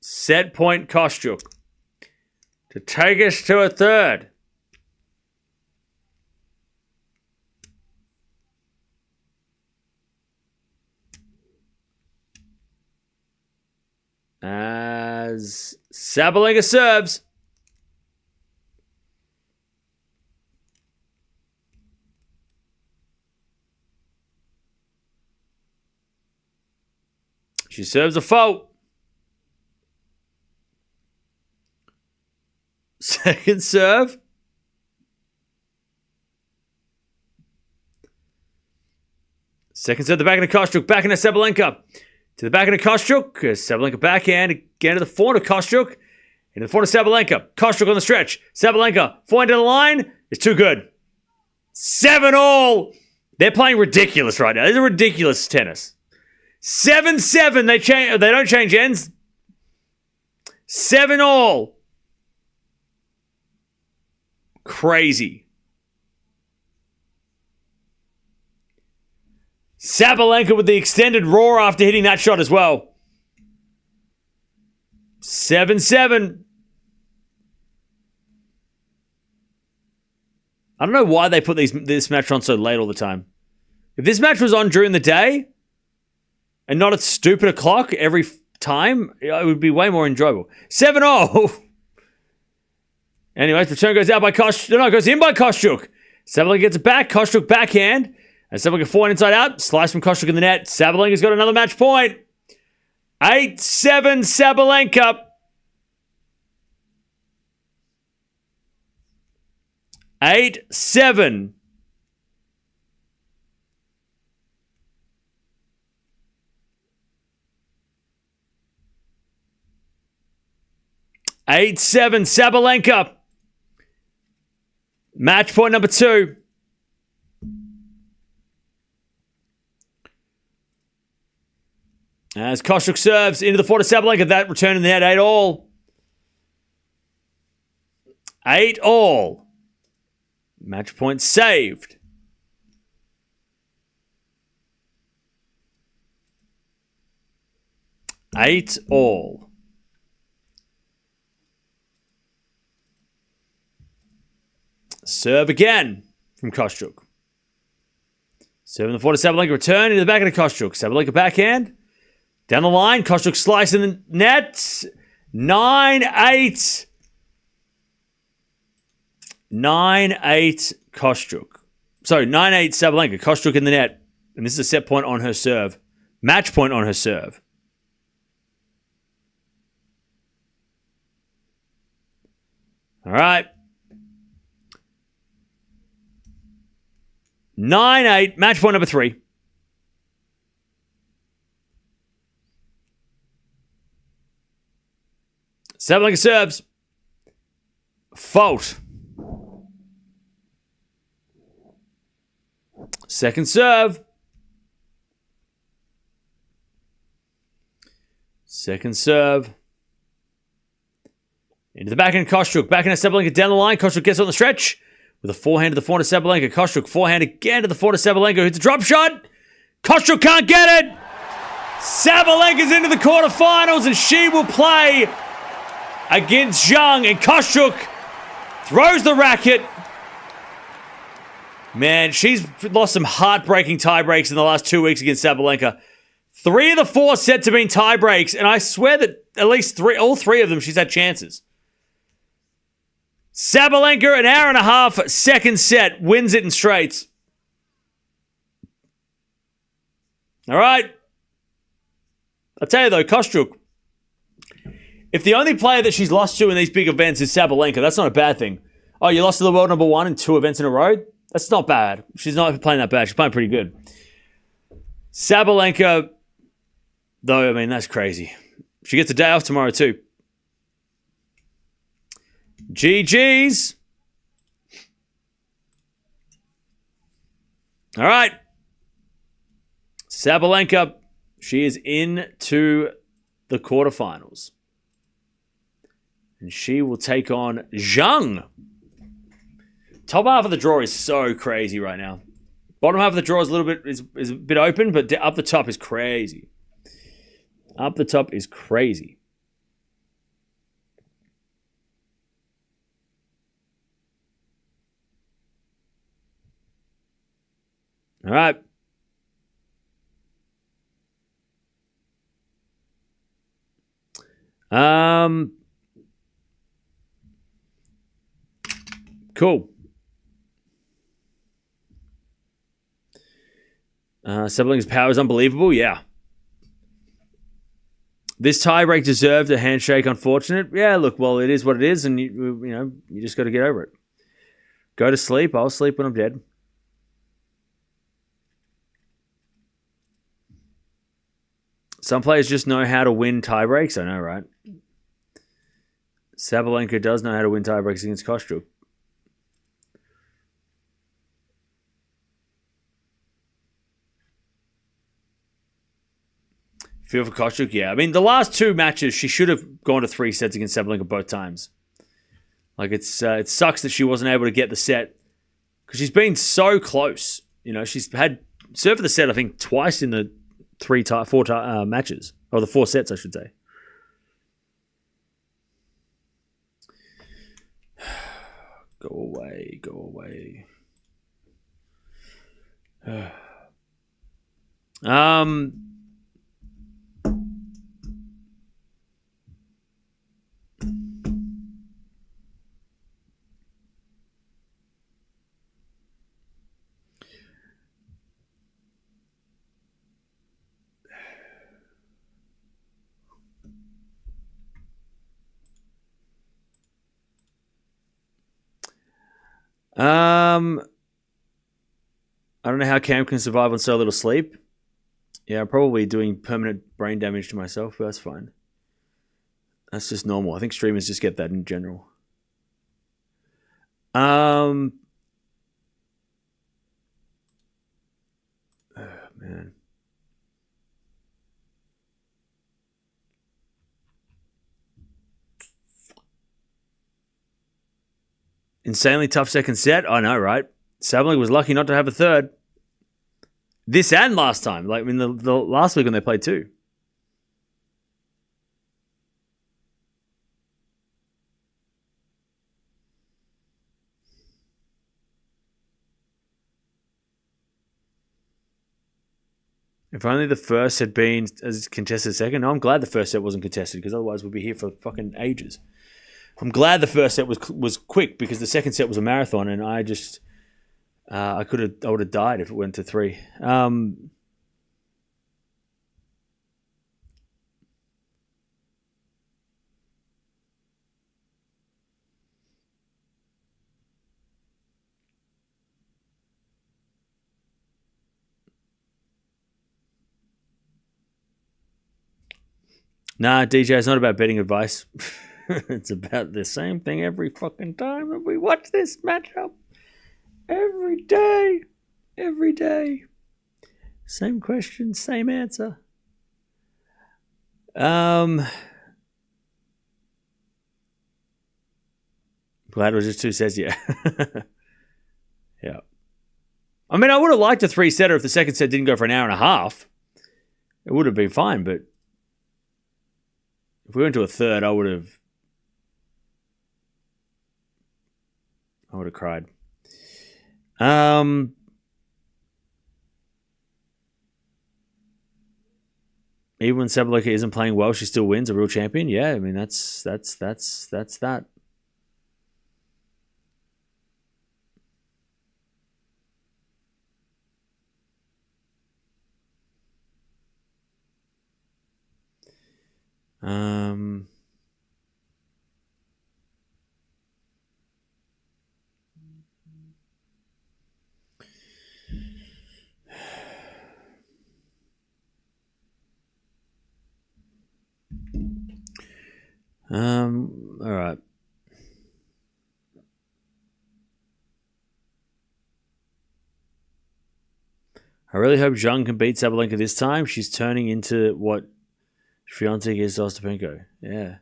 Set point Kostyuk to take us to a third. As Sabalenka serves. She serves a fault. Second serve. Second serve, the backhand of Kostyuk. Backhand of Sabalenka. To the backhand of Kostyuk. Sabalenka backhand. Again to the forehand of Kostyuk. Into the forehand of Sabalenka. Kostyuk on the stretch. Sabalenka forehand to the line. It's too good. 7-all. They're playing ridiculous right now. This is ridiculous tennis. 7-7. They don't change ends. 7-all. Crazy. Sabalenka with the extended roar after hitting that shot as well. 7-7. I don't know why they put this match on so late all the time. If this match was on during the day and not at stupid o'clock every time, it would be way more enjoyable. 7-0. Anyways, return goes out by Kostyuk. No, it goes in by Kostyuk. Sabalenka gets it back. Kostyuk backhand. And Sabalenka forehand inside out. Slice from Kostyuk in the net. Sabalenka's got another match point. 8-7 Sabalenka. 8-7. Sabalenka. Match point number 2. As Kostyuk serves into the forehand of Sabalenka, that return in the net, 8-all. 8-all. Match point saved. Eight all. Serve again from Kostyuk. Serve in the forehand of Sabalenka, return into the backhand of Kostyuk. Sabalenka backhand. Down the line, Kostyuk slicing the net. 9-8. 9-8 Kostyuk. Sorry, 9-8 Sabalenka. Kostyuk in the net. And this is a set point on her serve. Match point on her serve. All right. 9-8. Match point number 3. Sabalenka serves. Fault. Second serve. Second serve. Into the backhand, Kostyuk. Backhand to Sabalenka down the line. Kostyuk gets on the stretch with a forehand to the forehand to Sabalenka. Kostyuk forehand again to the forehand to Sabalenka. Hits a drop shot. Kostyuk can't get it. Sabalenka's into the quarterfinals and she will play against Zhang. And Kostyuk throws the racket. Man, she's lost some heartbreaking tie breaks in the last 2 weeks against Sabalenka. 3 of the 4 sets have been tie breaks, and I swear that at least all three of them she's had chances. Sabalenka, an hour and a half, second set, wins it in straights. All right. I'll tell you though, Kostyuk, if the only player that she's lost to in these big events is Sabalenka, that's not a bad thing. Oh, you lost to the world number 1 in 2 events in a row? That's not bad. She's not playing that bad. She's playing pretty good. Sabalenka, though, I mean, that's crazy. She gets a day off tomorrow too. GG's. All right. Sabalenka, she is into the quarterfinals. And she will take on Zhang. Top half of the draw is so crazy right now. Bottom half of the draw is a little bit is a bit open, but up the top is crazy. Up the top is crazy. All right. Cool. Sabalenka's power is unbelievable. Yeah. This tiebreak deserved a handshake. Unfortunate. Yeah. Look, well, it is what it is, and you just got to get over it. Go to sleep. I'll sleep when I'm dead. Some players just know how to win tiebreaks. I know, right? Sabalenka does know how to win tiebreaks against Kostyuk. Feel for Kostyuk, yeah. I mean, the last 2 matches, she should have gone to 3 sets against Sabalenka both times. Like, it sucks that she wasn't able to get the set because she's been so close. You know, she's had served for the set, I think, twice in the 4 matches, or the 4 sets, I should say. Go away, go away. I don't know how Cam can survive on so little sleep. Yeah, I'm probably doing permanent brain damage to myself, but that's fine. That's just normal. I think streamers just get that in general. Oh, man. Insanely tough second set. I know, right? Sabalenka was lucky not to have a third. This and last time. Like, I mean, the last week when they played too. If only the first had been as contested second. No, I'm glad the first set wasn't contested because otherwise we'd be here for fucking ages. I'm glad the first set was quick because the second set was a marathon and I just I would have died if it went to 3. Nah, DJ, it's not about betting advice. It's about the same thing every fucking time that we watch this matchup. Every day. Every day. Same question, same answer. Glad it was just 2 sets, yeah. Yeah. I mean, I would have liked a 3-setter if the second set didn't go for an hour and a half. It would have been fine, but if we went to a third, I would have cried. Even when Sabalenka isn't playing well, she still wins, a real champion. Yeah, I mean that's that. All right. I really hope Zhang can beat Sabalenka this time. She's turning into what Swiatek is to Ostapenko. Yeah,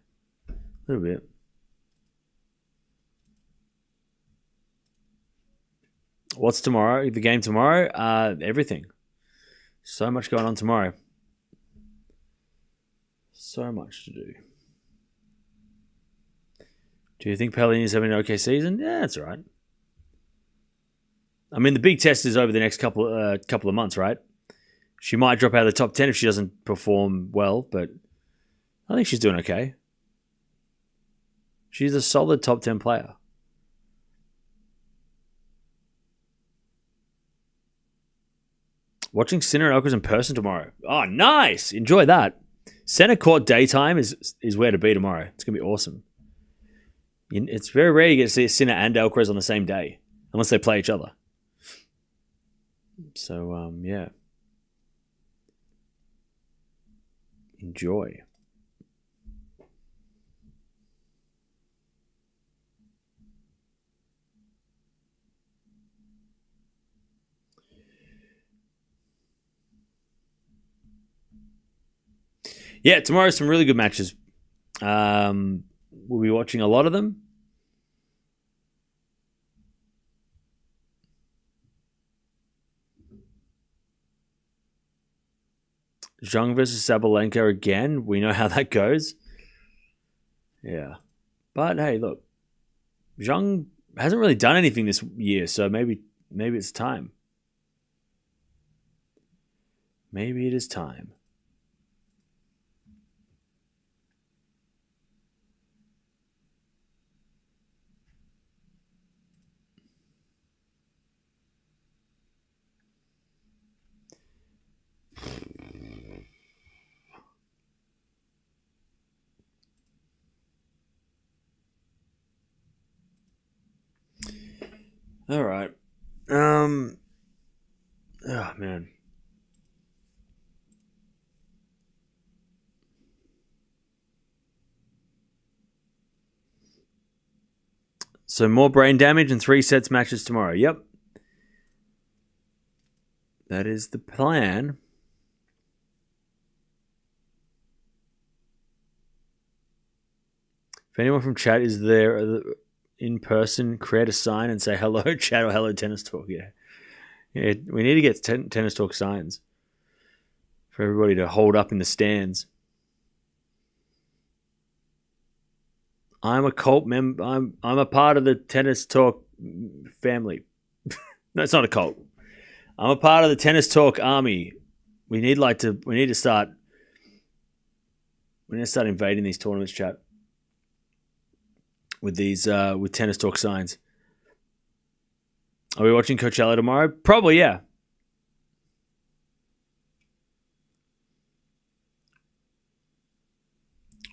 a little bit. What's tomorrow? The game tomorrow? Everything. So much going on tomorrow. So much to do. Do you think Pellegrini is having an okay season? Yeah, that's all right. I mean, the big test is over the next couple of months, right? She might drop out of the top 10 if she doesn't perform well, but I think she's doing okay. She's a solid top 10 player. Watching Sinner and Alcaraz in person tomorrow. Oh, nice! Enjoy that. Center court daytime is where to be tomorrow. It's going to be awesome. It's very rare you get to see Sinner and Alcaraz on the same day, unless they play each other. So, yeah. Enjoy. Yeah, tomorrow some really good matches. We'll be watching a lot of them. Zhang versus Sabalenka again. We know how that goes. Yeah. But hey, look. Zhang hasn't really done anything this year, so maybe it's time. Maybe it is time. All right. Oh man. So more brain damage and 3 sets matches tomorrow. Yep. That is the plan. If anyone from chat is there in person, create a sign and say hello chat or hello tennis talk. Yeah, we need to get tennis talk signs for everybody to hold up in the stands. I'm a cult member. I'm a part of the tennis talk family. No, it's not a cult. I'm a part of the tennis talk army. We need to start invading these tournaments, chat. With these with tennis talk signs. Are we watching Coachella tomorrow? Probably, yeah.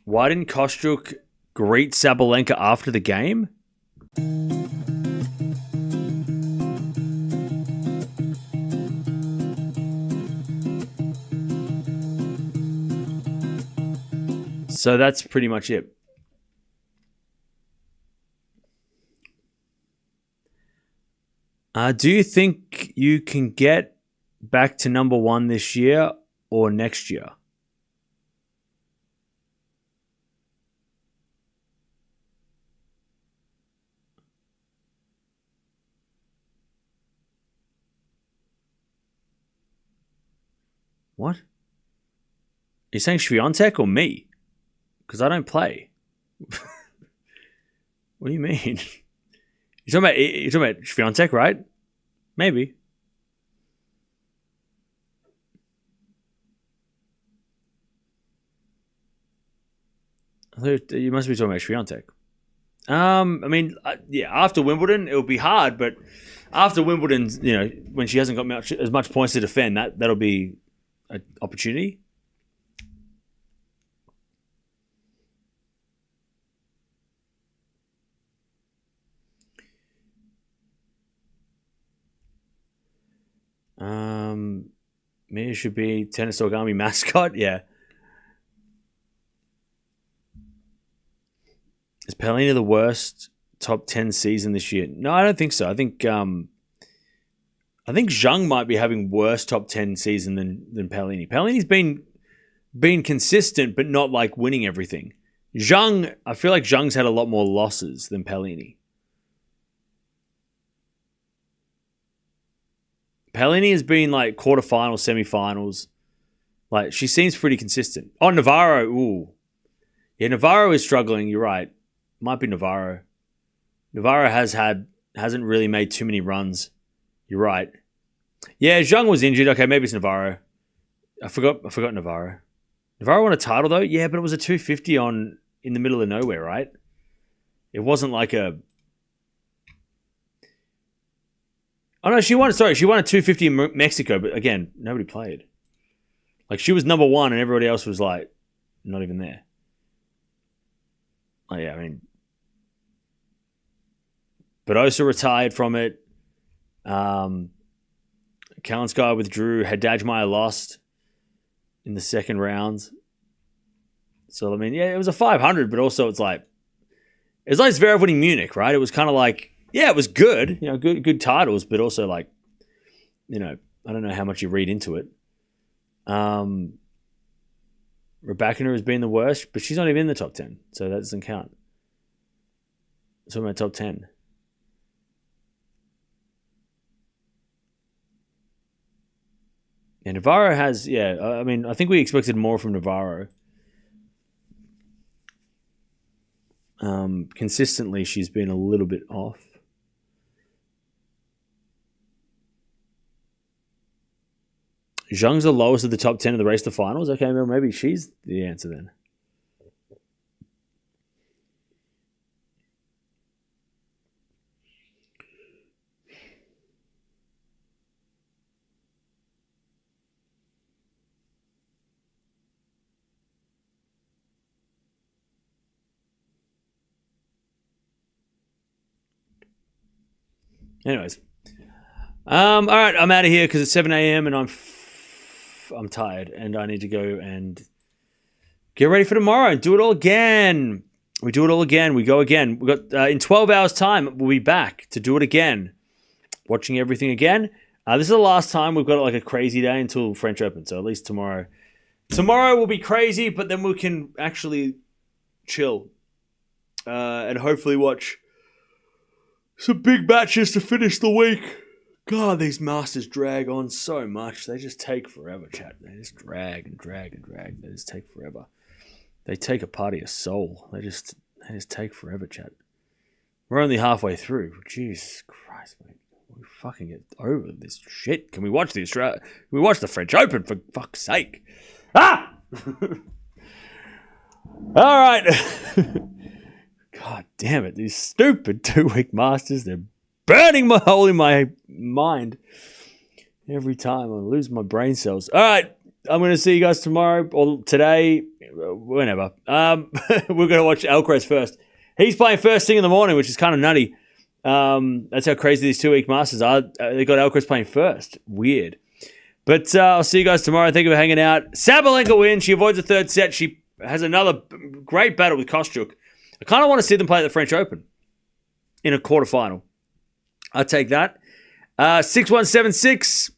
Why didn't Kostyuk greet Sabalenka after the game? So that's pretty much it. Do you think you can get back to number one this year or next year? What? Are you saying Swiatek or me? Because I don't play. What do you mean? You're talking about Swiatek, right? Maybe. You must be talking about Swiatek. After Wimbledon, it'll be hard, but after Wimbledon, when she hasn't got as much points to defend, that'll be an opportunity. Mirra should be tennis origami mascot. Yeah. Is Paolini the worst top 10 season this year? No, I don't think so. I think Zhang might be having worse top 10 season than Paolini. Paolini's been consistent, but not like winning everything. Zhang, I feel like Zhang's had a lot more losses than Paolini. Paolini has been like quarterfinals, semifinals. Like she seems pretty consistent. Oh, Navarro. Ooh. Yeah, Navarro is struggling. You're right. Might be Navarro. Navarro hasn't really made too many runs. You're right. Yeah, Zhang was injured. Okay, maybe it's Navarro. I forgot Navarro. Navarro won a title though? Yeah, but it was a 250 in the middle of nowhere, right? It wasn't like a... Oh no, she won a 250 in Mexico, but again, nobody played. Like she was number one and everybody else was like not even there. Oh yeah, I mean, Badosa retired from it. Kalinskaya withdrew. Haddad-Meyer lost in the second round. So I mean, yeah, it was a 500, but also it's like Zverev winning Munich, right? It was kind of like, yeah, it was good, good titles, but also like, I don't know how much you read into it. Raducanu has been the worst, but she's not even in the top 10, so that doesn't count. I'm talking about top 10. And Navarro has, I mean, I think we expected more from Navarro. Consistently, she's been a little bit off. Zhang's the lowest of the top 10 of the race to finals. Okay, well, maybe she's the answer then. Anyways. All right, I'm out of here because it's 7 a.m. and I'm tired and I need to go and get ready for tomorrow and do it all again. We do it all again. We go again. We got in 12 hours time, we'll be back to do it again. Watching everything again. This is the last time. We've got like a crazy day until French Open. So at least tomorrow. Tomorrow will be crazy, but then we can actually chill and hopefully watch some big matches to finish the week. God, these Masters drag on so much. They just take forever, chat. They just drag and drag and drag. They just take forever. They take a part of your soul. They just take forever, chat. We're only halfway through. Jesus Christ, mate. We fucking get over this shit. Can we watch the French Open for fuck's sake? Ah! All right. God damn it. These stupid 2-week Masters, they're burning my hole in my mind every time. I lose my brain cells. All right. I'm going to see you guys tomorrow or today, whenever. We're going to watch Alcaraz first. He's playing first thing in the morning, which is kind of nutty. That's how crazy these 2-week Masters are. They got Alcaraz playing first. Weird. But I'll see you guys tomorrow. Thank you for hanging out. Sabalenka wins. She avoids the third set. She has another great battle with Kostyuk. I kind of want to see them play at the French Open in a quarterfinal. I'll take that. 6176.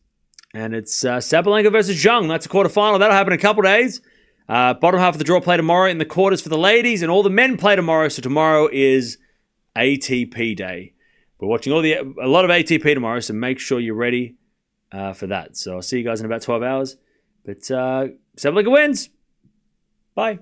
And it's Sabalenka versus Zhang. That's a quarterfinal. That'll happen in a couple days. Bottom half of the draw play tomorrow in the quarters for the ladies, and all the men play tomorrow. So tomorrow is ATP day. We're watching a lot of ATP tomorrow, so make sure you're ready for that. So I'll see you guys in about 12 hours. But Sabalenka wins. Bye.